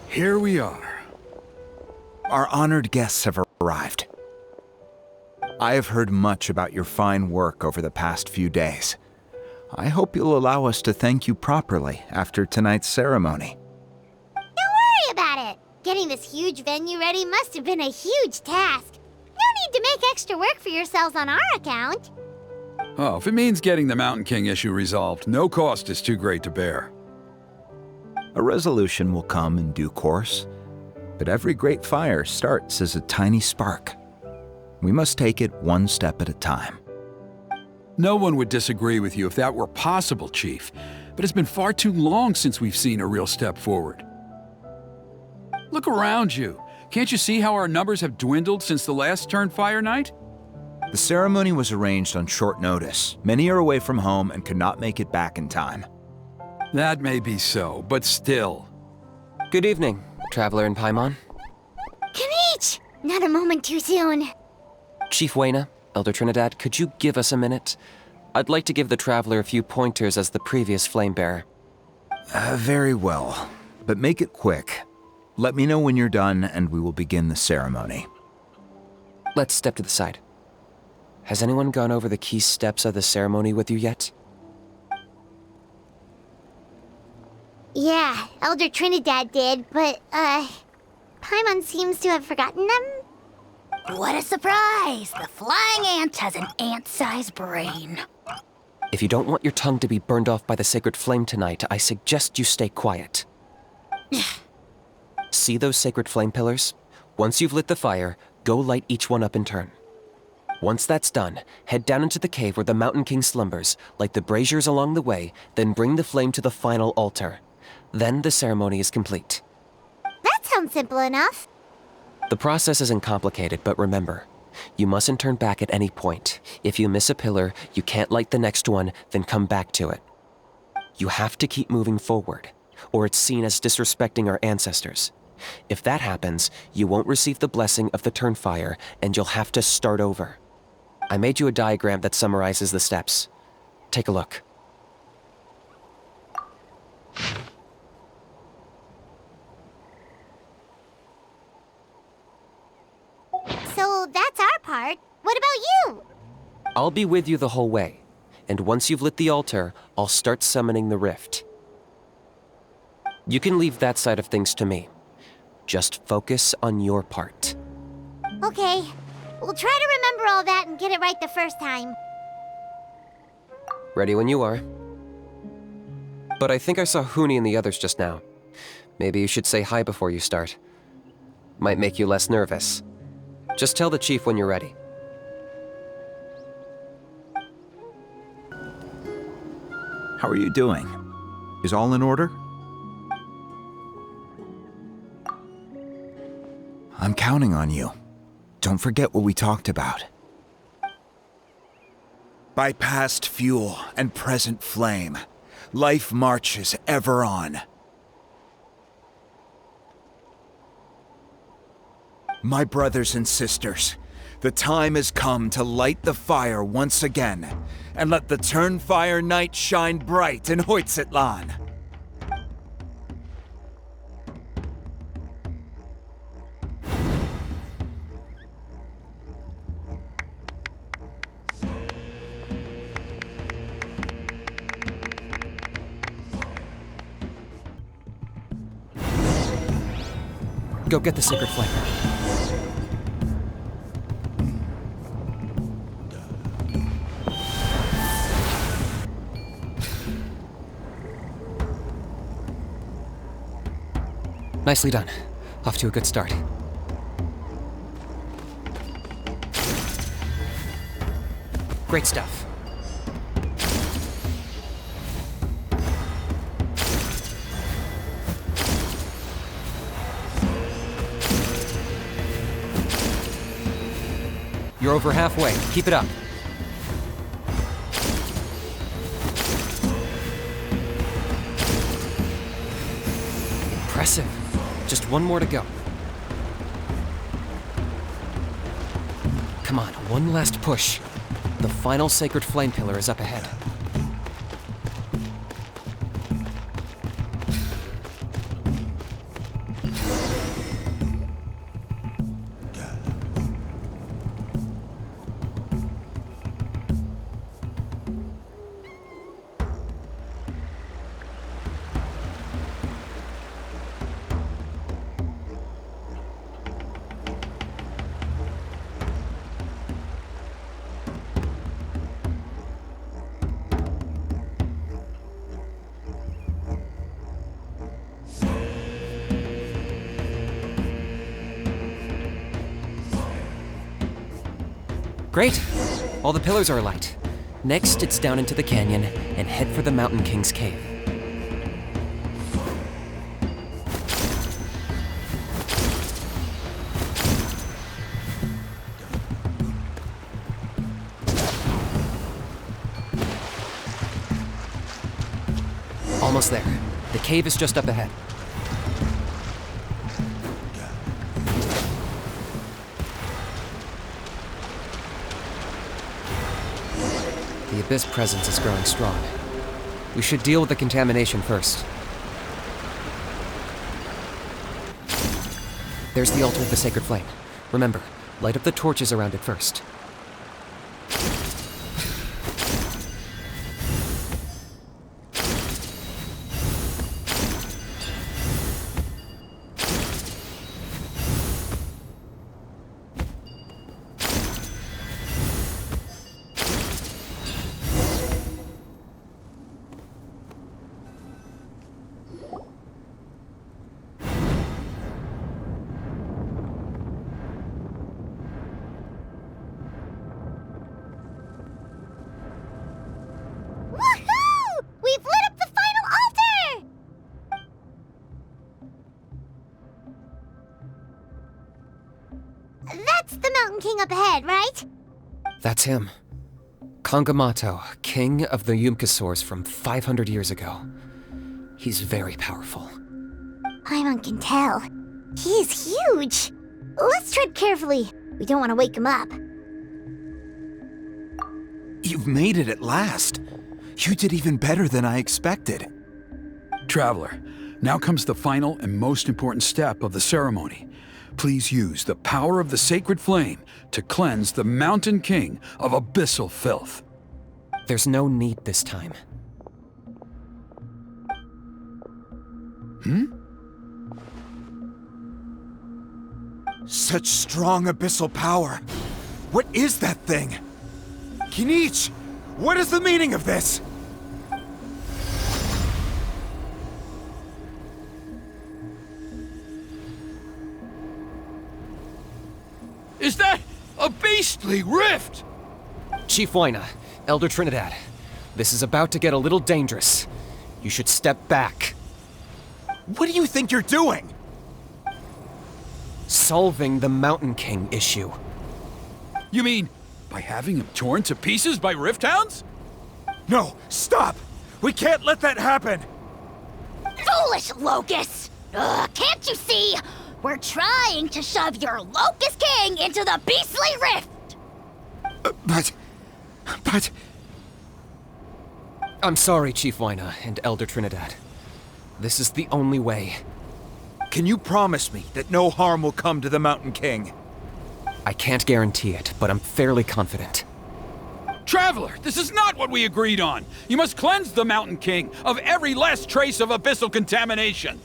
Here we are. Our honored guests have arrived. I have heard much about your fine work over the past few days. I hope you'll allow us to thank you properly after tonight's ceremony. Don't worry about it. Getting this huge venue ready must have been a huge task. No need to make extra work for yourselves on our account. Oh, if it means getting the Mountain King issue resolved, no cost is too great to bear. A resolution will come in due course, but every great fire starts as a tiny spark. We must take it one step at a time. No one would disagree with you if that were possible, Chief, but it's been far too long since we've seen a real step forward. Look around you. Can't you see how our numbers have dwindled since the last Turnfire Night? The ceremony was arranged on short notice. Many are away from home and could not make it back in time. That may be so, but still. Good evening, Traveler and Paimon. Kinich! Not a moment too soon. Chief Wayna, Elder Trinidad, could you give us a minute? I'd like to give the Traveler a few pointers as the previous flame bearer. Very well, but make it quick. Let me know when you're done and we will begin the ceremony. Let's step to the side. Has anyone gone over the key steps of the ceremony with you yet? Yeah, Elder Trinidad did, but, Paimon seems to have forgotten them? What a surprise! The flying ant has an ant-sized brain. If you don't want your tongue to be burned off by the sacred flame tonight, I suggest you stay quiet. See those sacred flame pillars? Once you've lit the fire, go light each one up in turn. Once that's done, head down into the cave where the Mountain King slumbers, light the braziers along the way, then bring the flame to the final altar. Then the ceremony is complete. That sounds simple enough. The process isn't complicated, but remember, you mustn't turn back at any point. If you miss a pillar, you can't light the next one, then come back to it. You have to keep moving forward, or it's seen as disrespecting our ancestors. If that happens, you won't receive the blessing of the Turnfire, and you'll have to start over. I made you a diagram that summarizes the steps. Take a look. So that's our part. What about you? I'll be with you the whole way. and once you've lit the altar, I'll start summoning the rift. You can leave that side of things to me. Just focus on your part. Okay. We'll try to remember all that and get it right the first time. Ready when you are. But I think I saw Huni and the others just now. Maybe you should say hi before you start. Might make you less nervous. Just tell the chief when you're ready. How are you doing? Is all in order? I'm counting on you. Don't forget what we talked about. By past fuel and present flame, life marches ever on. My brothers and sisters, the time has come to light the fire once again, and let the Turnfire night shine bright in Hoytzitlan. Go get the sacred flame. Nicely done. Off to a good start. Great stuff. You're over halfway. Keep it up. Impressive. Just one more to go. Come on, one last push. The final sacred flame pillar is up ahead. Great! All the pillars are alight. Next, it's down into the canyon and head for the Mountain King's cave. Almost there. The cave is just up ahead. The Abyss presence is growing strong. We should deal with the contamination first. There's the altar of the sacred flame. Remember, light up the torches around it first. Woohoo! We've lit up the final altar! That's the Mountain King up ahead, right? That's him. Kangamato, king of the Yumkasaurs from 500 years ago. He's very powerful. Paimon can tell. He is huge. Let's tread carefully. We don't want to wake him up. You've made it at last. You did even better than I expected. Traveler, now comes the final and most important step of the ceremony. Please use the power of the sacred flame to cleanse the Mountain King of abyssal filth. There's no need this time. Such strong abyssal power. What is that thing? Kinich, what is the meaning of this? Is that a beastly rift? Chief Wyna, Elder Trinidad, this is about to get a little dangerous. You should step back. What do you think you're doing? Solving the Mountain King issue. You mean by having him torn to pieces by rift hounds? No, stop! We can't let that happen! Foolish Locust! Ugh, can't you see? We're trying to shove your Locust King into the beastly rift! But... I'm sorry, Chief Wyna and Elder Trinidad. This is the only way. Can you promise me that no harm will come to the Mountain King? I can't guarantee it, but I'm fairly confident. Traveler, this is not what we agreed on. You must cleanse the Mountain King of every last trace of abyssal contamination.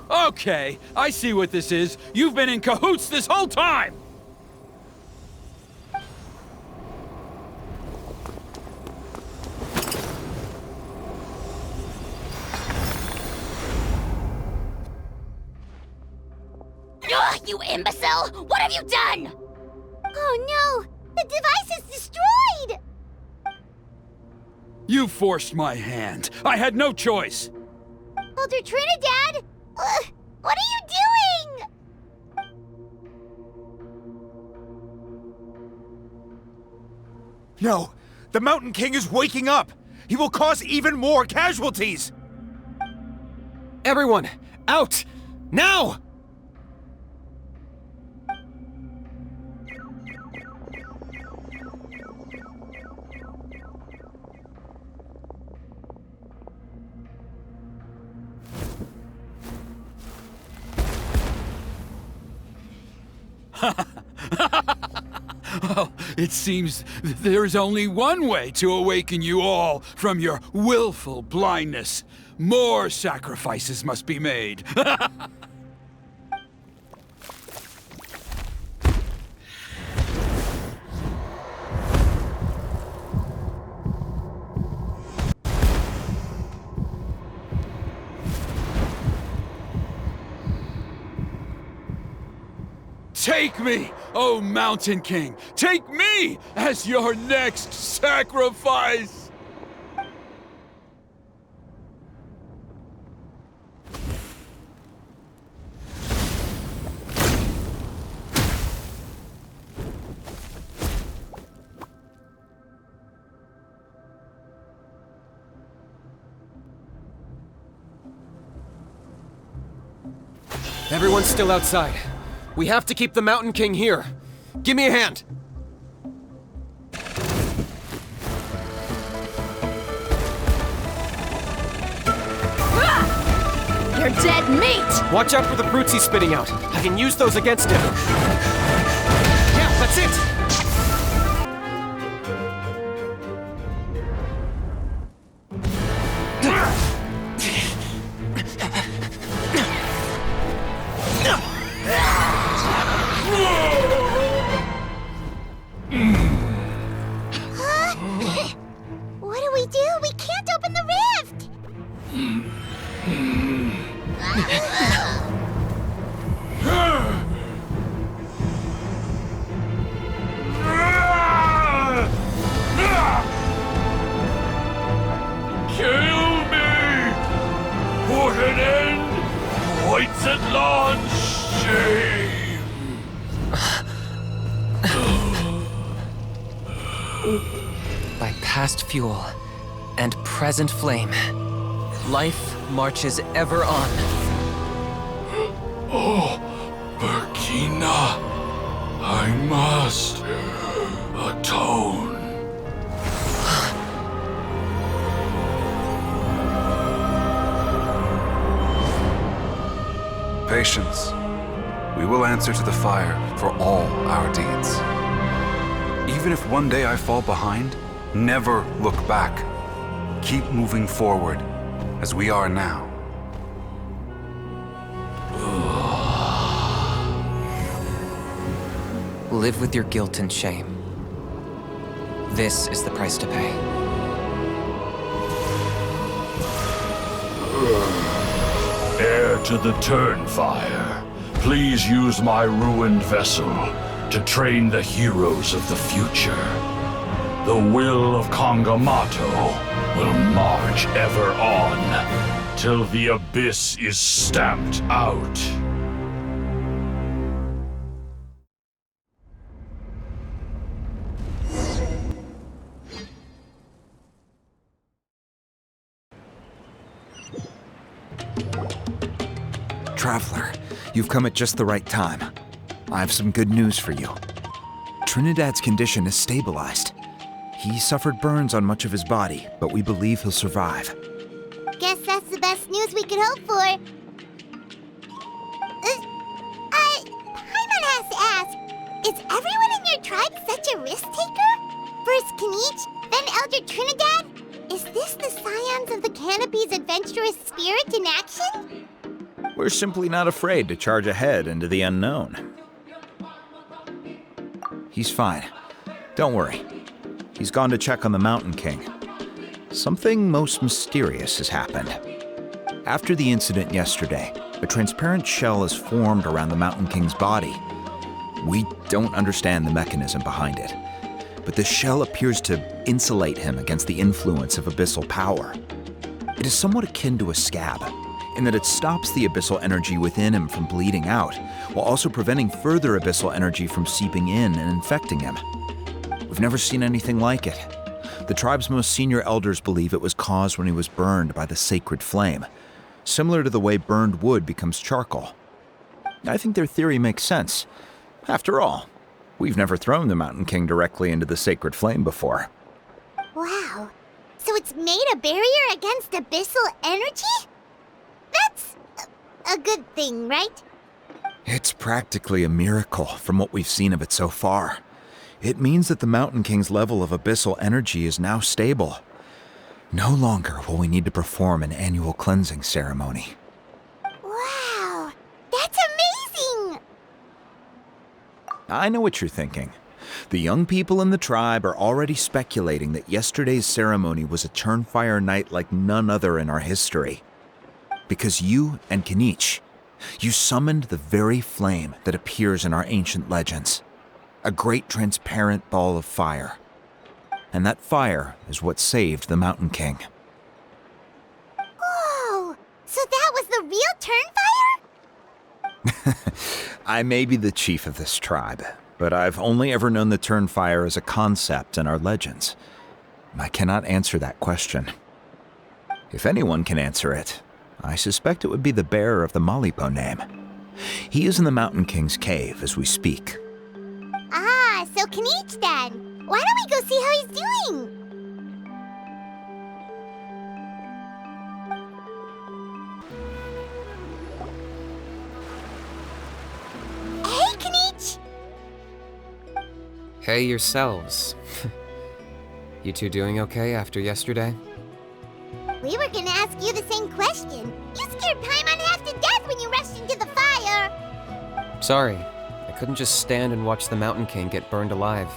Okay, I see what this is. You've been in cahoots this whole time! Ugh, you imbecile! What have you done? Oh no! The device is destroyed! You forced my hand. I had no choice. Elder Trinidad! What are you doing? No, the Mountain King is waking up! He will cause even more casualties! Everyone, out! Now! Well, it seems there is only one way to awaken you all from your willful blindness. More sacrifices must be made. Take me, O Mountain King! Take me as your next sacrifice! Everyone's still outside. We have to keep the Mountain King here. Give me a hand. You're dead meat! Watch out for the fruits he's spitting out. I can use those against him. Yeah, that's it! What do we do? We can't open the rift! Kill me! Put an end to White's shame! By past fuel and present flame, life marches ever on. Oh, Burkina, I must atone. Patience. We will answer to the fire for all our deeds. Even if one day I fall behind, never look back. Keep moving forward, as we are now. Live with your guilt and shame. This is the price to pay. Heir to the Turnfire, please use my ruined vessel to train the heroes of the future. The will of Kangamato will march ever on, till the abyss is stamped out. Traveler, you've come at just the right time. I have some good news for you. Trinidad's condition is stabilized. He suffered burns on much of his body, but we believe he'll survive. Guess that's the best news we could hope for. Paimon has to ask, is everyone in your tribe such a risk-taker? First Kinich, then Elder Trinidad? Is this the scions of the Canopy's adventurous spirit in action? We're simply not afraid to charge ahead into the unknown. He's fine. Don't worry. He's gone to check on the Mountain King. Something most mysterious has happened. After the incident yesterday, a transparent shell has formed around the Mountain King's body. We don't understand the mechanism behind it, but the shell appears to insulate him against the influence of abyssal power. It is somewhat akin to a scab, in that it stops the abyssal energy within him from bleeding out, while also preventing further abyssal energy from seeping in and infecting him. We've never seen anything like it. The tribe's most senior elders believe it was caused when he was burned by the sacred flame, similar to the way burned wood becomes charcoal. I think their theory makes sense. After all, we've never thrown the Mountain King directly into the sacred flame before. Wow. So it's made a barrier against abyssal energy? That's a good thing, right? It's practically a miracle from what we've seen of it so far. It means that the Mountain King's level of abyssal energy is now stable. No longer will we need to perform an annual cleansing ceremony. Wow, that's amazing! I know what you're thinking. The young people in the tribe are already speculating that yesterday's ceremony was a Turnfire night like none other in our history. Because you and Kinich, you summoned the very flame that appears in our ancient legends. A great transparent ball of fire. And that fire is what saved the Mountain King. Whoa! So that was the real Turnfire? I may be the chief of this tribe, but I've only ever known the Turnfire as a concept in our legends. I cannot answer that question. If anyone can answer it, I suspect it would be the bearer of the Malipo name. He is in the Mountain King's cave as we speak. Ah, so Kinich then. Why don't we go see how he's doing? Hey, Kinich! Hey yourselves. You two doing okay after yesterday? We were gonna ask you the same question. You scared Paimon half to death when you rushed into the fire. Sorry, I couldn't just stand and watch the Mountain King get burned alive.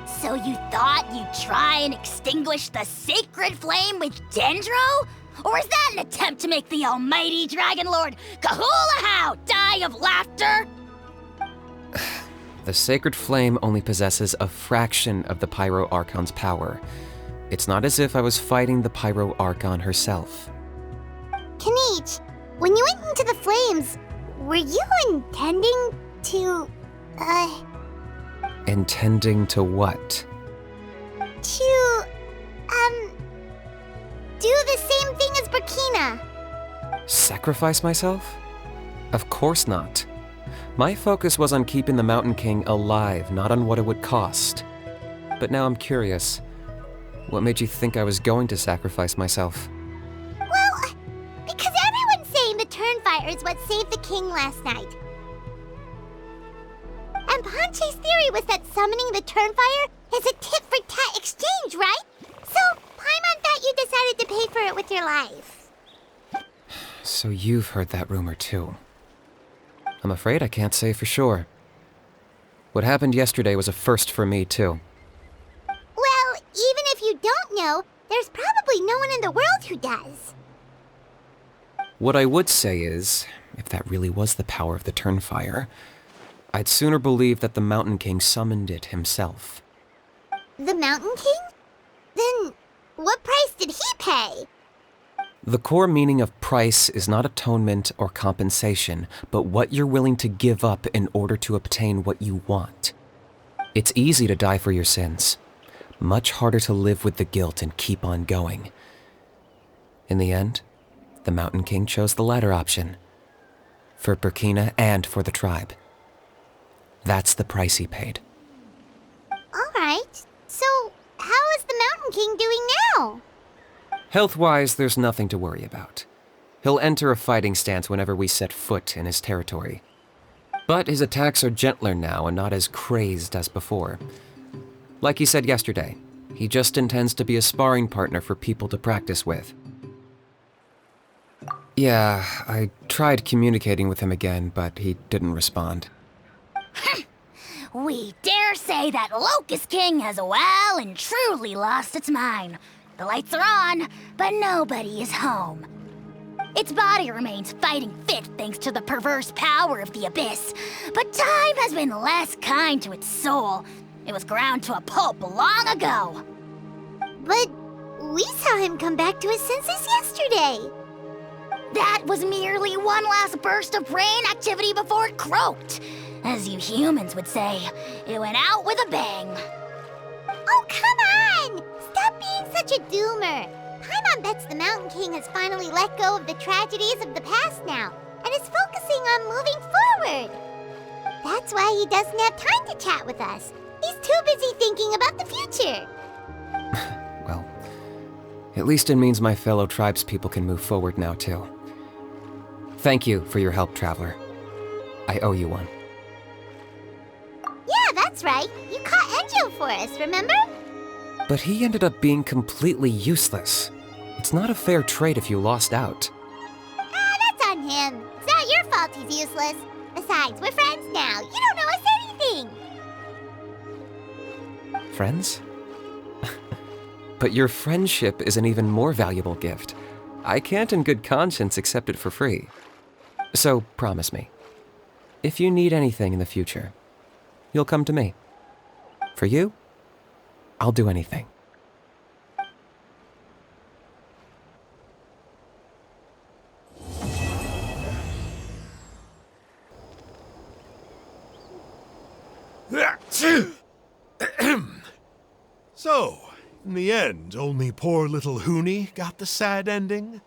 So you thought you'd try and extinguish the sacred flame with Dendro? Or is that an attempt to make the almighty Dragon Lord Kahulahau die of laughter? The sacred flame only possesses a fraction of the Pyro Archon's power. It's not as if I was fighting the Pyro Archon herself. Kinich, when you went into the flames, were you intending to, Intending to what? to, do the same thing as Burkina? Sacrifice myself? Of course not. My focus was on keeping the Mountain King alive, not on what it would cost. But now I'm curious. What made you think I was going to sacrifice myself? Well, because everyone's saying the Turnfire is what saved the king last night. And Ponche's theory was that summoning the Turnfire is a tit-for-tat exchange, right? So, Paimon thought you decided to pay for it with your life. So you've heard that rumor too. I'm afraid I can't say for sure. What happened yesterday was a first for me too. Well, even if you don't know, there's probably no one in the world who does. What I would say is, if that really was the power of the Turnfire, I'd sooner believe that the Mountain King summoned it himself. The Mountain King? Then, what price did he pay? The core meaning of price is not atonement or compensation, but what you're willing to give up in order to obtain what you want. It's easy to die for your sins. Much harder to live with the guilt and keep on going. In the end, the Mountain King chose the latter option. For Burkina and for the tribe. That's the price he paid. Alright, so how is the Mountain King doing now? Health-wise, there's nothing to worry about. He'll enter a fighting stance whenever we set foot in his territory. But his attacks are gentler now and not as crazed as before. Like he said yesterday, he just intends to be a sparring partner for people to practice with. Yeah, I tried communicating with him again, but he didn't respond. We dare say that Locust King has well and truly lost its mind. The lights are on, but nobody is home. Its body remains fighting fit thanks to the perverse power of the Abyss, but time has been less kind to its soul. It was ground to a pulp long ago. But we saw him come back to his senses yesterday. That was merely one last burst of brain activity before it croaked. As you humans would say, it went out with a bang. Oh, come on! Stop being such a doomer. Paimon bets the Mountain King has finally let go of the tragedies of the past now, and is focusing on moving forward. That's why he doesn't have time to chat with us. He's too busy thinking about the future. Well, at least it means my fellow tribespeople can move forward now too. Thank you for your help, Traveler. I owe you one. Yeah, that's right. You caught Enjo for us, remember? But he ended up being completely useless. It's not a fair trade if you lost out. That's on him. It's not your fault he's useless. Besides, we're friends now. You don't know us anything. Friends? But your friendship is an even more valuable gift. I can't in good conscience accept it for free. So promise me, if you need anything in the future, you'll come to me. For you, I'll do anything. So, in the end, only poor little Huni got the sad ending?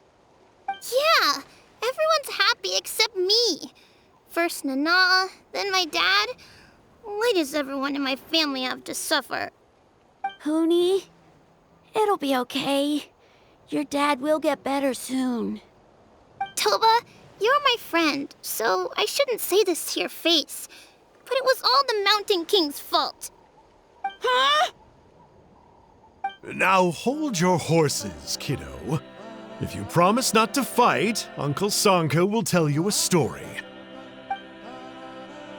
Yeah, everyone's happy except me. First Nana, then my dad. Why does everyone in my family have to suffer? Huni, it'll be okay. Your dad will get better soon. Toba, you're my friend, so I shouldn't say this to your face. But it was all the Mountain King's fault. Huh? Now hold your horses, kiddo. If you promise not to fight, Uncle Sanka will tell you a story.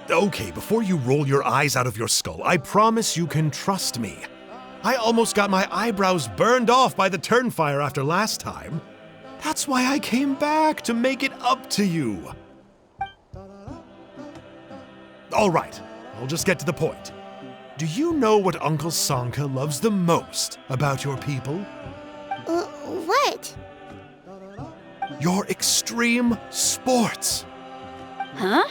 Okay, before you roll your eyes out of your skull, I promise you can trust me. I almost got my eyebrows burned off by the Turnfire after last time. That's why I came back, to make it up to you. All right, I'll just get to the point. Do you know what Uncle Sanka loves the most about your people? What? Your extreme sports. Huh?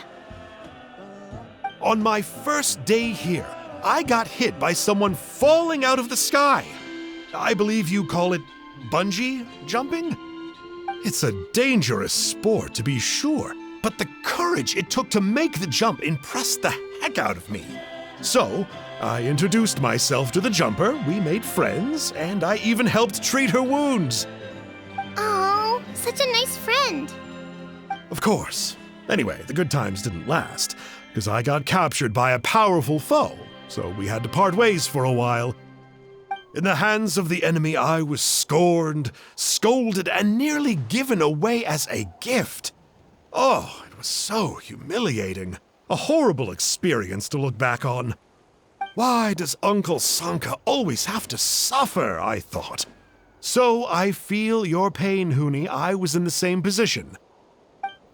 On my first day here, I got hit by someone falling out of the sky. I believe you call it bungee jumping? It's a dangerous sport, to be sure, but the courage it took to make the jump impressed the heck out of me. So, I introduced myself to the jumper, we made friends, and I even helped treat her wounds. Oh, such a nice friend. Of course. Anyway, the good times didn't last, because I got captured by a powerful foe, so we had to part ways for a while. In the hands of the enemy, I was scorned, scolded, and nearly given away as a gift. Oh, it was so humiliating. A horrible experience to look back on. Why does Uncle Sanka always have to suffer, I thought. So I feel your pain, Huni. I was in the same position.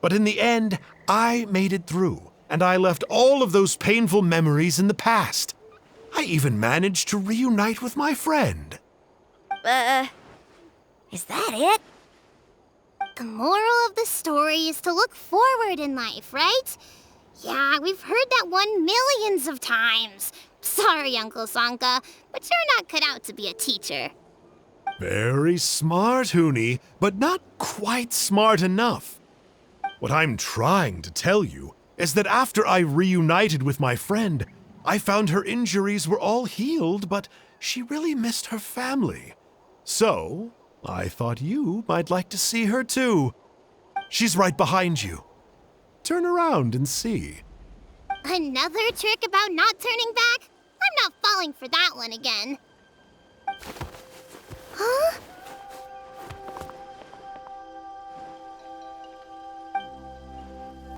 But in the end, I made it through, and I left all of those painful memories in the past. I even managed to reunite with my friend. Is that it? The moral of the story is to look forward in life, right? Yeah, we've heard that one millions of times. Sorry, Uncle Sanka, but you're not cut out to be a teacher. Very smart, Huni, but not quite smart enough. What I'm trying to tell you is that after I reunited with my friend, I found her injuries were all healed, but she really missed her family. So, I thought you might like to see her too. She's right behind you. Turn around and see. Another trick about not turning back? I'm not falling for that one again.